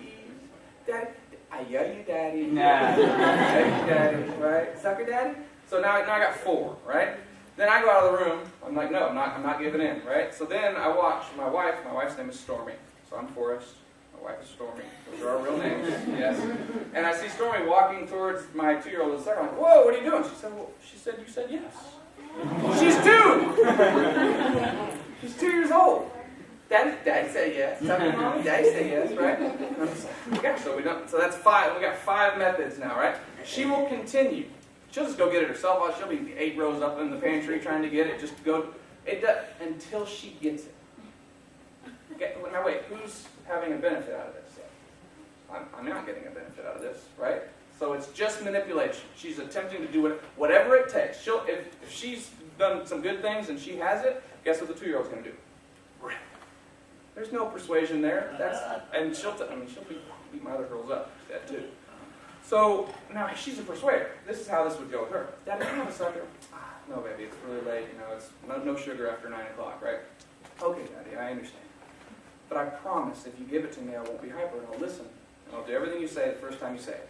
Daddy, I yell you, Daddy. Nah. I yell you, Daddy, right? Sucker, Daddy? So now I got 4, right? Then I go out of the room. I'm like, no, I'm not giving in, right? So then I watch my wife. My wife's name is Stormy. So I'm Forrest. My wife is Stormy. Those are our real names, yes. And I see Stormy walking towards my 2-year-old in a second. I'm like, whoa, what are you doing? She said, you said yes. She's 2! She's 2 years old. Daddy said yes. Mommy, Daddy said yes, right? And I'm just like, yeah, so that's 5. We got 5 methods now, right? She will continue. She'll just go get it herself. She'll be 8 rows up in the pantry trying to get it. Just go. It does until she gets it. Okay, now wait, who's having a benefit out of this? I'm not getting a benefit out of this, right? So it's just manipulation. She's attempting to do whatever it takes. If she's done some good things and she has it, guess what the 2-year-old's going to do? There's no persuasion there. She'll beat my other girls up. That too. So now she's a persuader. This is how this would go with her. Daddy, can I have a sucker? No, baby, it's really late. It's no sugar after 9 o'clock, right? Okay, Daddy, I understand. But I promise, if you give it to me, I won't be hyper, and I'll listen. And I'll do everything you say the first time you say it.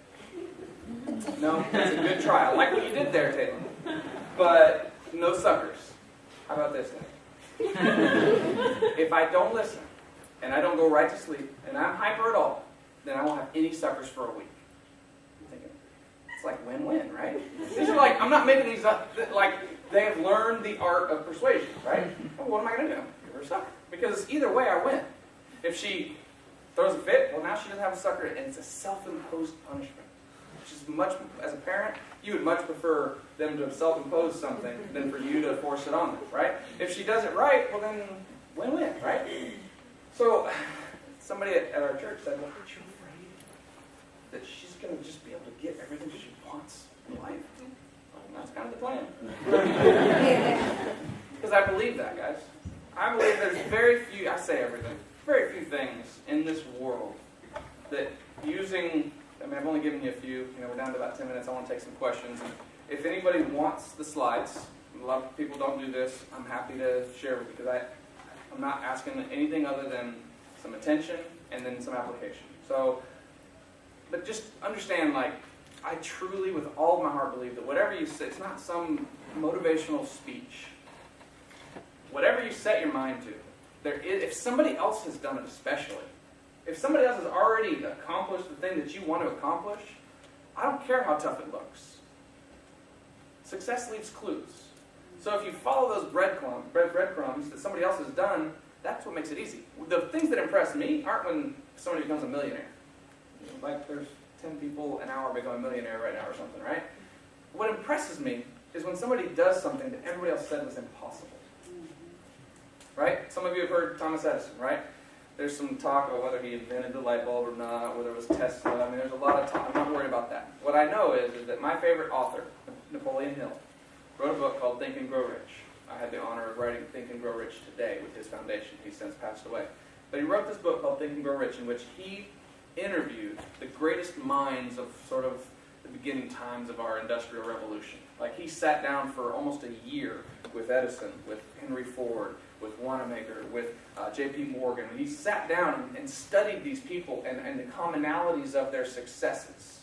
No, that's a good try. I like what you did there, Taylor. But no suckers. How about this, Daddy? If I don't listen, and I don't go right to sleep, and I'm hyper at all, then I won't have any suckers for a week. I'm thinking, it's like win-win, right? These are like, I'm not making these up. Like, they have learned the art of persuasion, right? Well, what am I going to do? Give her a sucker. Because either way, I win. If she throws a fit, well, now she doesn't have a sucker, and it's a self-imposed punishment. Which is much, as a parent, you would much prefer them to self-impose something than for you to force it on them, right? If she does it right, well then, win-win, right? So, somebody at our church said, well, aren't you afraid that she's going to just be able to get everything she wants in life? Well, that's kind of the plan. Because I believe that, guys. I believe there's very few things in this world that using, I've only given you a few, we're down to about 10 minutes, I want to take some questions. And if anybody wants the slides, a lot of people don't do this, I'm happy to share with you because I'm not asking anything other than some attention and then some application. So, but just understand, I truly, with all of my heart, believe that whatever you say, it's not some motivational speech. Whatever you set your mind to, if somebody else has done it especially, if somebody else has already accomplished the thing that you want to accomplish, I don't care how tough it looks. Success leaves clues. So if you follow those breadcrumbs that somebody else has done, that's what makes it easy. The things that impress me aren't when somebody becomes a millionaire. Like there's 10 people an hour become a millionaire right now or something, right? What impresses me is when somebody does something that everybody else said was impossible. Right? Some of you have heard Thomas Edison, right? There's some talk about whether he invented the light bulb or not, whether it was Tesla. I mean, there's a lot of talk. I'm not worried about that. What I know is that my favorite author, Napoleon Hill, wrote a book called Think and Grow Rich. I had the honor of writing Think and Grow Rich today with his foundation. He's since passed away. But he wrote this book called Think and Grow Rich, in which he interviewed the greatest minds of sort of the beginning times of our industrial revolution. Like he sat down for almost a year with Edison, with Henry Ford, with Wanamaker, with J.P. Morgan. He sat down and studied these people and the commonalities of their successes.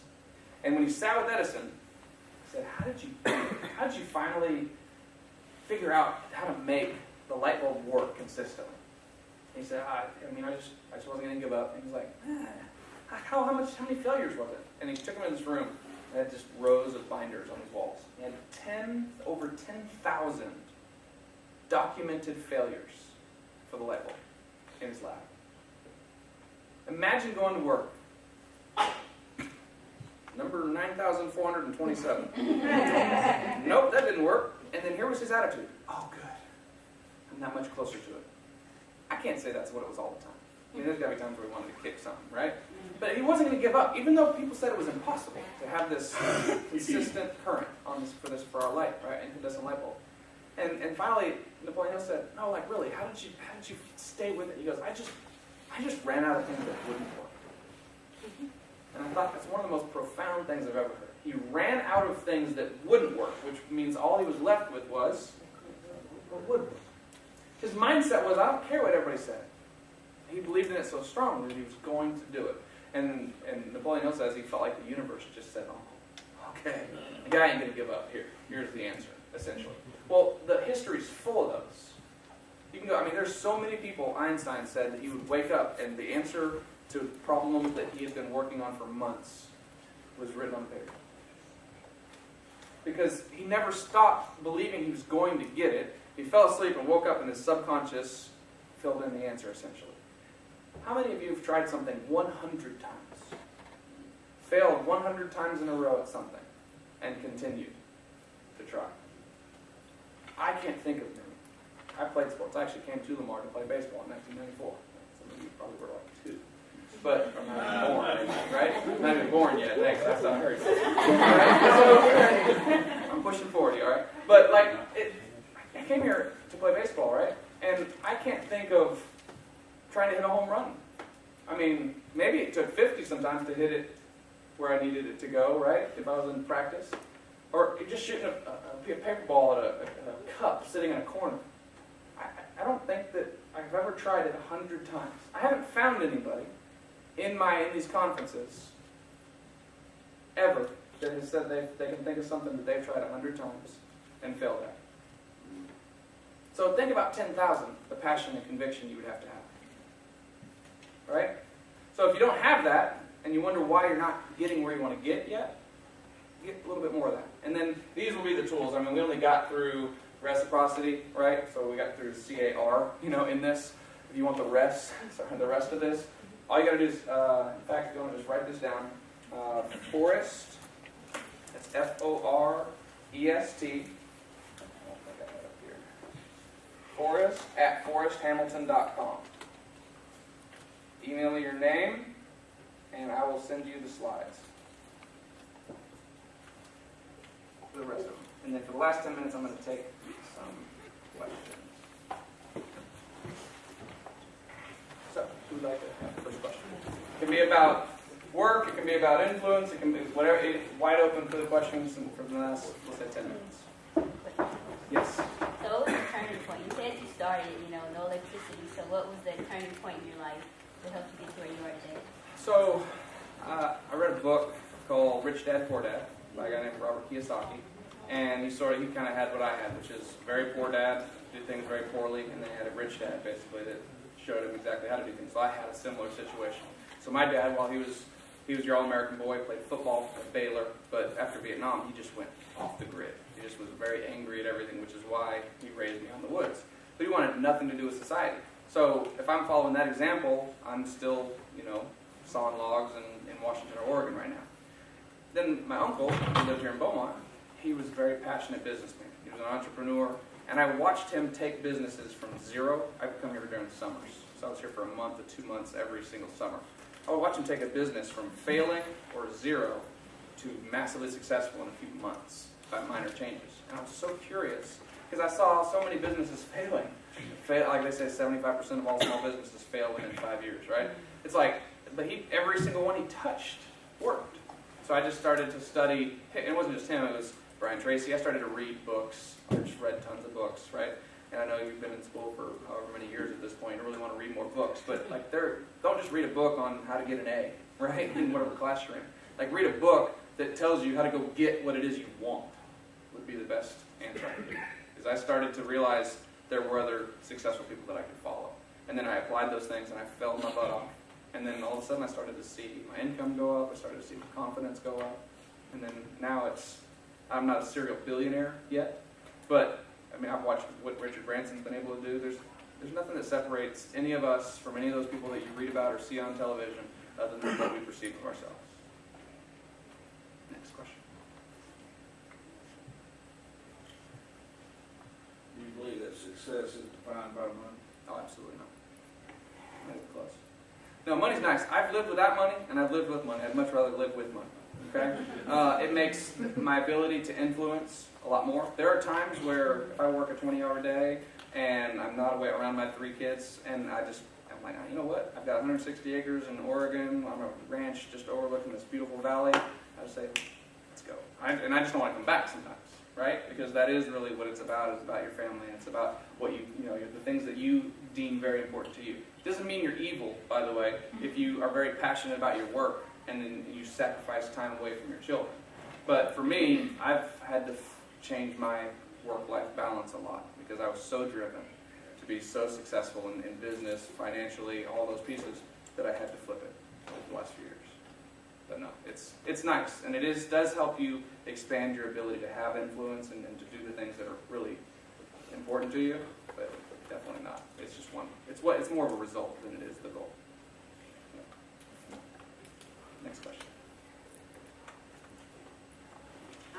And when he sat with Edison, he said, how did you finally figure out how to make the light bulb work consistently? And he said, I just wasn't going to give up. And he's like, how many failures was it? And he took him in this room and had just rows of binders on his walls. He had over 10,000 documented failures for the light bulb in his lab. Imagine going to work. Number 9,427. Nope, that didn't work. And then here was his attitude. Oh, good. I'm that much closer to it. I can't say that's what it was all the time. I mean, there's got to be times where he wanted to kick something, right? But he wasn't going to give up, even though people said it was impossible to have this consistent current for our light, right? Incandescent light bulb. And finally, Napoleon Hill said, no, like really, how did you stay with it? He goes, I just ran out of things that wouldn't work. And I thought that's one of the most profound things I've ever heard. He ran out of things that wouldn't work, which means all he was left with was what would work. His mindset was, I don't care what everybody said. He believed in it so strongly that he was going to do it. And Napoleon Hill says he felt like the universe just said, oh, okay, the guy ain't going to give up. Here's the answer, essentially. Well, the history's full of those. You can go, there's so many people, Einstein said that he would wake up and the answer to problems that he had been working on for months was written on paper. Because he never stopped believing he was going to get it. He fell asleep and woke up and his subconscious filled in the answer, essentially. How many of you have tried something 100 times? Failed 100 times in a row at something and continued to try? I can't think of many. I played sports. I actually came to Lamar to play baseball in 1994. Some of you probably were like 2. But I'm not even born, right? I'm not even born yet. Thanks. That's not hurt. So I'm pushing 40, all right? But I came here to play baseball, right? And I can't think of trying to hit a home run. Maybe it took 50 sometimes to hit it where I needed it to go, right? If I was in practice. Or just shooting a paper ball at a cup sitting in a corner. I don't think that I've ever tried it 100 times. I haven't found anybody in these conferences ever that has said they can think of something that they've tried 100 times and failed at. So think about 10,000, the passion and conviction you would have to have. Right? So if you don't have that, and you wonder why you're not getting where you want to get yet, get a little bit more of that. And then these will be the tools. We only got through reciprocity, right? So we got through CAR, in this. If you want the rest of this, all you got to do is, in fact, if you want to just write this down, Forest, that's Forest, Forest at foresthamilton.com. Email me your name, and I will send you the slides. For the rest of them. And then for the last 10 minutes, I'm going to take some questions. So, who would like to have the first question? It can be about work, it can be about influence, it can be whatever. It's wide open for the questions for the last, let's say, 10 minutes. Yes? So what was the turning point? You said you started, no electricity. So what was the turning point in your life that helped you get to where you are today? So, I read a book called Rich Dad Poor Dad by a guy named Robert Kiyosaki. And he kind of had what I had, which is very poor dad, did things very poorly, and then he had a rich dad basically that showed him exactly how to do things. So I had a similar situation. So my dad, while he was your All-American boy, played football at Baylor, but after Vietnam, he just went off the grid. He just was very angry at everything, which is why he raised me out in the woods. But he wanted nothing to do with society. So if I'm following that example, I'm still, sawing logs in Washington or Oregon right now. Then my uncle, who lived here in Beaumont, he was a very passionate businessman. He was an entrepreneur, and I watched him take businesses from zero. I would come here during the summers, so I was here for a month to 2 months every single summer. I would watch him take a business from failing or zero to massively successful in a few months by minor changes. And I was so curious because I saw so many businesses failing. Like they say, 75% of all small businesses fail within 5 years, right? It's like, but every single one he touched worked. So I just started to study. It wasn't just him, it was Brian Tracy. I started to read books. I just read tons of books, right? And I know you've been in school for however many years at this point. You really want to read more books. But don't just read a book on how to get an A, right? In whatever class you're in. Like read a book that tells you how to go get what it is you want would be the best answer I could do. Because I started to realize there were other successful people that I could follow. And then I applied those things and I fell my butt off. And then all of a sudden I started to see my income go up. I started to see my confidence go up. And then now I'm not a serial billionaire yet, but I've watched what Richard Branson's been able to do. There's nothing that separates any of us from any of those people that you read about or see on television other than what we perceive of ourselves. Next question. Do you believe that success is defined by money? Oh, absolutely not. Not even close. No, money's nice. I've lived without money, and I've lived with money. I'd much rather live with money. Okay? It makes my ability to influence a lot more. There are times where if I work a 20-hour day and I'm not away around my 3 kids, and I'm like, you know what? I've got 160 acres in Oregon. I'm a ranch just overlooking this beautiful valley. I just say, let's go. And I just don't want to come back sometimes, right? Because that is really what it's about. It's about your family. It's about what the things that you deem very important to you. It doesn't mean you're evil, by the way, if you are very passionate about your work and then you sacrifice time away from your children. But for me, I've had to change my work-life balance a lot because I was so driven to be so successful in business, financially, all those pieces, that I had to flip it over the last few years. But no, it's nice, and it does help you expand your ability to have influence and to do the things that are really important to you, but definitely not. It's just it's more of a result than it is the goal. Next question.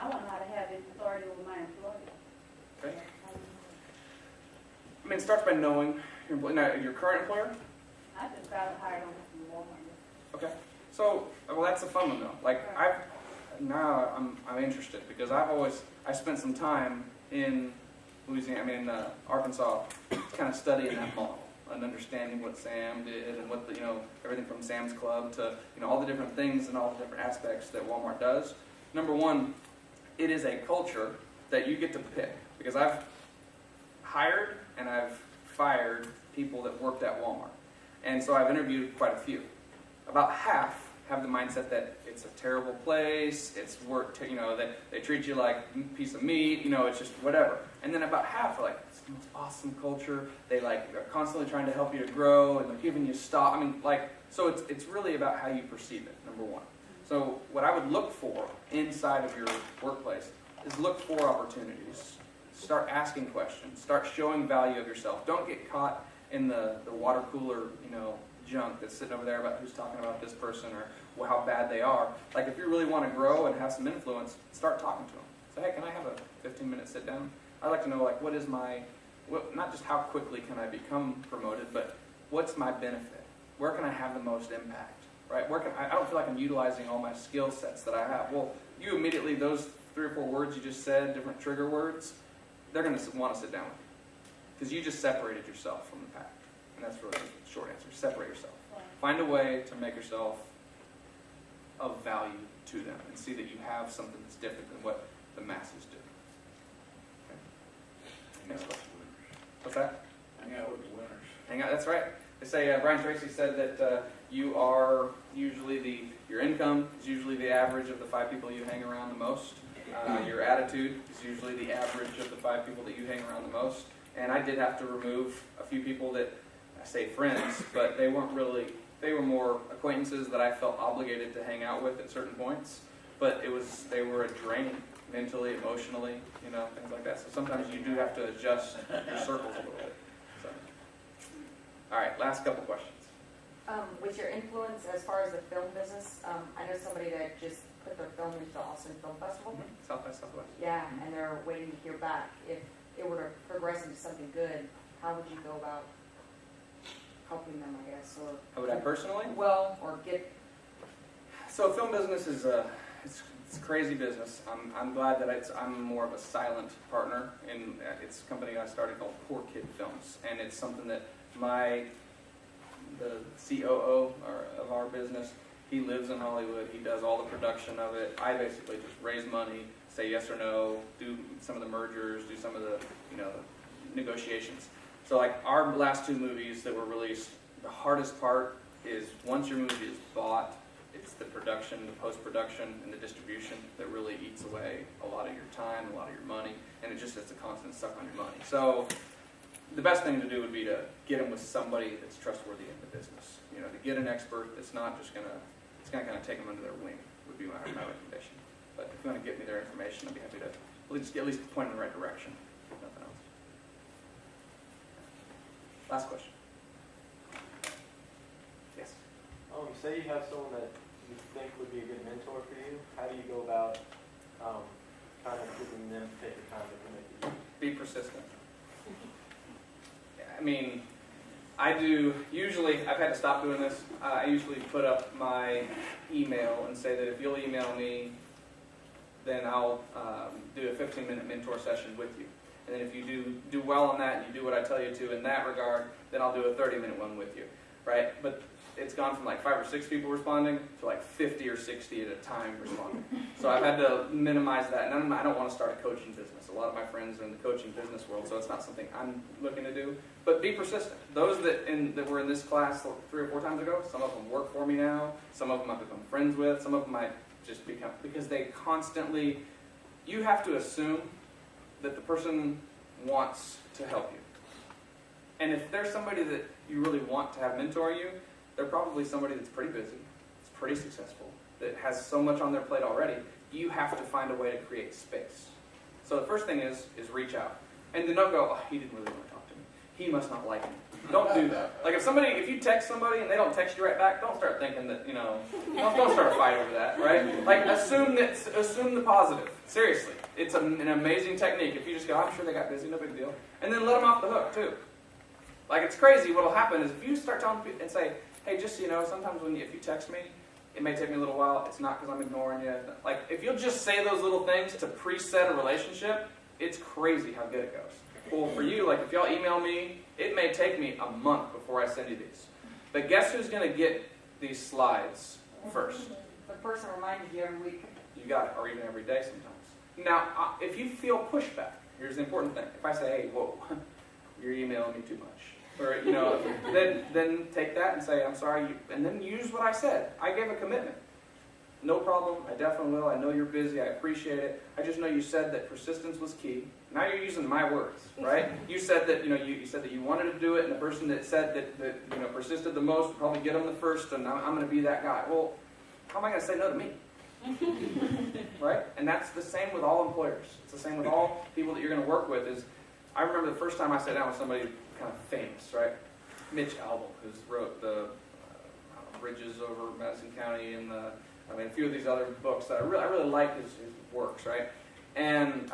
I want to know how to have authority over my employer. Okay. It starts by knowing your employer. Now, your current employer? I just got hired on from Walmart. Okay. So, well, that's a fun one though. Like I'm interested because I spent some time in Louisiana, Arkansas, kind of studying that model and understanding what Sam did and what everything from Sam's Club to all the different things and all the different aspects that Walmart does. Number one, it is a culture that you get to pick because I've hired and I've fired people that worked at Walmart, and so I've interviewed quite a few. About half have the mindset that it's a terrible place, it's work, that they treat you like a piece of meat, it's just whatever. And then about half are like, it's the most awesome culture, they are constantly trying to help you to grow, and they're giving you stock. So it's really about how you perceive it, number one. So what I would look for inside of your workplace is look for opportunities. Start asking questions, start showing value of yourself. Don't get caught in the water cooler, junk that's sitting over there about who's talking about this person or how bad they are. Like if you really want to grow and have some influence, start talking to them. Say, hey, can I have a 15-minute sit down? I'd like to know what is not just how quickly can I become promoted, but what's my benefit? Where can I have the most impact? Right? I don't feel like I'm utilizing all my skill sets that I have. Well, you immediately, those 3 or 4 words you just said, different trigger words, they're going to want to sit down with you because you just separated yourself from the pack. And that's really the short answer. Separate yourself. Find a way to make yourself of value to them and see that you have something that's different than what the masses do. Okay. Next question. What's that? Hang out with the winners. Hang out. That's right. They say Brian Tracy said that you are usually your income is usually the average of the 5 people you hang around the most. Your attitude is usually the average of the 5 people that you hang around the most. And I did have to remove a few people that I say friends, but they weren't really. They were more acquaintances that I felt obligated to hang out with at certain points. But they were a drain mentally, emotionally, things like that. So sometimes you do have to adjust your circles a little bit. So, all right, last couple questions. With your influence as far as the film business, I know somebody that just put their film into the Austin Film Festival. South by Southwest. Yeah, and they're waiting to hear back. If it were to progress into something good, how would you go about helping them, I guess? Or How would I personally? well, or get... So film business is it's a crazy business. I'm glad that I'm more of a silent partner in it's a company I started called Poor Kid Films, and it's something that the COO of our business, he lives in Hollywood. He does all the production of it. I basically just raise money, say yes or no, do some of the mergers, do some of the negotiations. So like our last 2 movies that were released, the hardest part is once your movie is bought, it's the production, the post-production, and the distribution that really eats away a lot of your time, a lot of your money, and it's a constant suck on your money. So the best thing to do would be to get them with somebody that's trustworthy in the business. To get an expert that's not just gonna kind of take them under their wing would be my recommendation. But if you want to get me their information, I'd be happy to at least point in the right direction. If nothing else. Last question. Yes. Say you have someone that you think would be a good mentor for you. How do you go about kind of getting them to take the time to commit to you? Be persistent. I mean, I've had to stop doing this. I usually put up my email and say that if you'll email me, then I'll do a 15-minute mentor session with you. And then if you do well on that and you do what I tell you to in that regard, then I'll do a 30-minute one with you, right? But it's gone from like 5 or 6 people responding to like 50 or 60 at a time responding. So I've had to minimize that. And I don't want to start a coaching business. A lot of my friends are in the coaching business world, so it's not something I'm looking to do. But be persistent. Those that were in this class 3 or 4 times ago, some of them work for me now. Some of them I've become friends with. Some of them I just become, because they constantly, you have to assume that the person wants to help you. And if there's somebody that you really want to have mentor you, they're probably somebody that's pretty busy, that's pretty successful, that has so much on their plate already. You have to find a way to create space. So the first thing is reach out. And then don't go, oh, he didn't really want to talk to me. He must not like me. Don't do that. Like if you text somebody and they don't text you right back, don't start thinking that, don't start a fight over that, right? Like assume the positive. Seriously. It's an amazing technique. If you just go, I'm sure they got busy, no big deal. And then let them off the hook too. Like it's crazy. What'll happen is if you start telling people and say, hey, just so you know, sometimes if you text me, it may take me a little while. It's not because I'm ignoring you. Like if you'll just say those little things to preset a relationship, it's crazy how good it goes. Well, for you, like if y'all email me, it may take me a month before I send you these. But guess who's going to get these slides first? The person reminded you every week. You got it, or even every day sometimes. Now, if you feel pushback, here's the important thing. If I say, hey, whoa, you're emailing me too much. Or, then take that and say, I'm sorry, and then use what I said. I gave a commitment. No problem, I definitely will. I know you're busy, I appreciate it. I just know you said that persistence was key. Now you're using my words, right? You said that, you said that you wanted to do it, and the person that said that persisted the most would probably get them the first, and I'm going to be that guy. Well, how am I going to say no to me? Right? And that's the same with all employers. It's the same with all people that you're going to work with. I remember the first time I sat down with somebody kind of famous, right? Mitch Albom, who wrote the Bridges Over Madison County and a few of these other books that I really like his works, right? And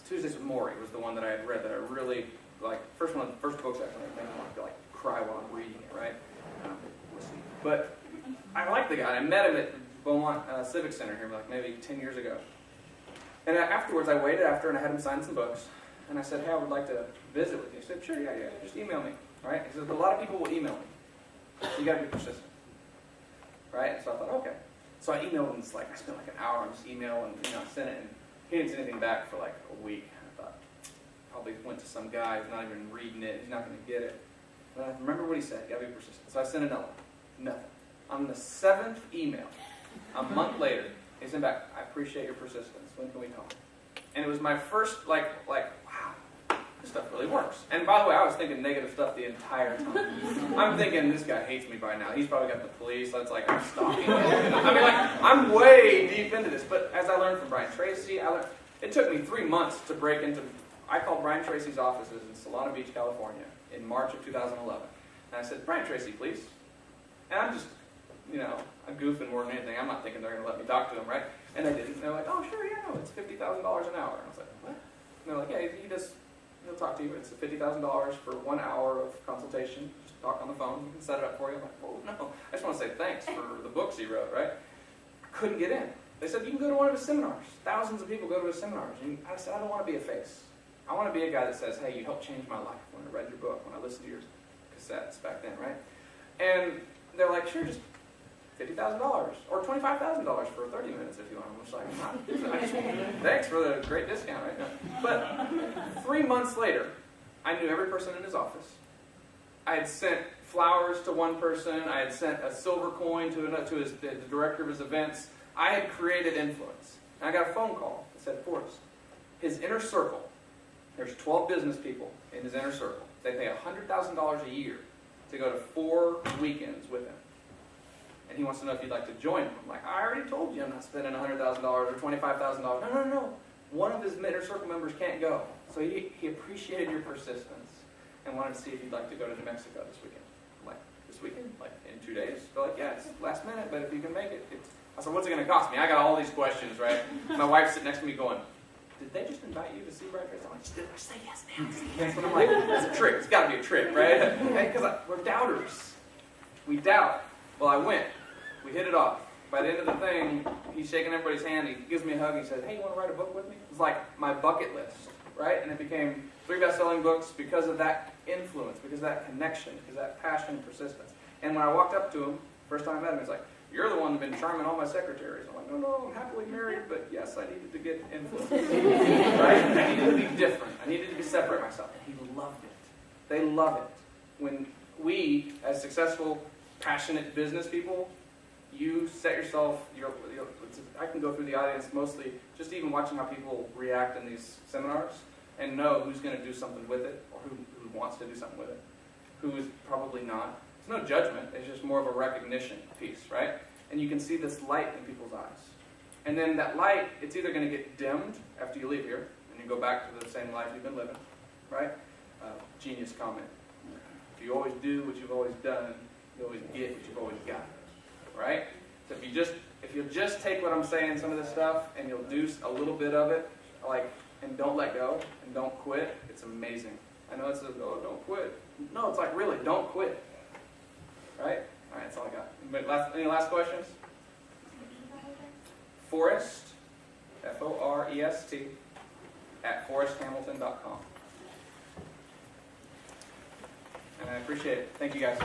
Tuesdays with Morrie was the one that I had read that I really like. One of the first books I made me want to cry while I'm reading it, right? We'll see. But I like the guy. I met him at Beaumont Civic Center here maybe 10 years ago. And afterwards, I waited after and I had him sign some books. And I said, hey, I would like to visit with you. He said, sure, yeah, just email me, right? He said, a lot of people will email me. You got to be persistent, right? So I thought, okay. So I emailed him. I spent an hour on this email, and I sent it, and he didn't send anything back for a week. I thought, probably went to some guy who's not even reading it. He's not going to get it. Remember what he said. You gotta be persistent. So I sent another one. Nothing. On the 7th email, a month later, he sent back, I appreciate your persistence. When can we talk? And it was my first, wow, this stuff really works. And by the way, I was thinking negative stuff the entire time. I'm thinking, this guy hates me by now. He's probably got the police. That's like, I'm stalking him. I mean, I'm way deep into this. But as I learned from Brian Tracy, it took me 3 months to break into, I called Brian Tracy's offices in Solana Beach, California, in March of 2011. And I said, Brian Tracy, please. And I'm just, I'm goofing more than anything. I'm not thinking they're going to let me talk to him, right? And they didn't. They're like, oh, sure, yeah, no, it's $50,000 an hour. And I was like, what? And they're like, yeah, he'll talk to you. It's $50,000 for 1 hour of consultation. Just talk on the phone. We can set it up for you. I'm like, oh, no. I just want to say thanks for the books he wrote, right? I couldn't get in. They said, you can go to one of his seminars. Thousands of people go to his seminars. And I said, I don't want to be a face. I want to be a guy that says, hey, you helped change my life when I read your book, when I listened to your cassettes back then, right? And they're like, sure, just $50,000 or $25,000 for 30 minutes if you want. I'm just like, thanks for the great discount, right? No. But 3 months later, I knew every person in his office. I had sent flowers to one person. I had sent a silver coin to the director of his events. I had created influence. And I got a phone call that said, Forrest, his inner circle, there's 12 business people in his inner circle. They pay $100,000 a year to go to 4 weekends with him. And he wants to know if you'd like to join him. I'm like, I already told you I'm not spending $100,000 or $25,000. No. One of his inner circle members can't go. So he appreciated your persistence and wanted to see if you'd like to go to New Mexico this weekend. I'm like, this weekend? Like, in 2 days? They're like, yeah, it's last minute, but if you can make it. I said, what's it going to cost me? I got all these questions, right? My wife's sitting next to me going, did they just invite you to see Brian Tracy? I'm like, did I say yes, man? Yes. And I'm like, it's a trick. It's got to be a trick, right? Because we're doubters. We doubt. Well, I went. We hit it off. By the end of the thing, he's shaking everybody's hand. He gives me a hug. And he says, hey, you want to write a book with me? It's like my bucket list, right? And it became 3 best-selling books because of that influence, because of that connection, because of that passion and persistence. And when I walked up to him, first time I met him, he's like, you're the one that's been charming all my secretaries. I'm like, no, I'm happily married, but yes, I needed to get influence. Right? I needed to be different. I needed to separate myself. And he loved it. They love it. When we, as successful, passionate business people, you set yourself, I can go through the audience mostly just even watching how people react in these seminars and know who's going to do something with it or who wants to do something with it, who is probably not. There's no judgment. It's just more of a recognition piece, right? And you can see this light in people's eyes. And then that light, it's either going to get dimmed after you leave here and you go back to the same life you've been living, right? Genius comment. If you always do what you've always done, you always get what you've always got, right? So if you'll just take what I'm saying, some of this stuff, and you'll do a little bit of it, and don't let go, and don't quit, it's amazing. I know it says, oh, don't quit. No, it's like, really, don't quit. Right? All right, that's all I got. Any last questions? Forrest, Forest, at forresthamilton.com. And I appreciate it. Thank you guys.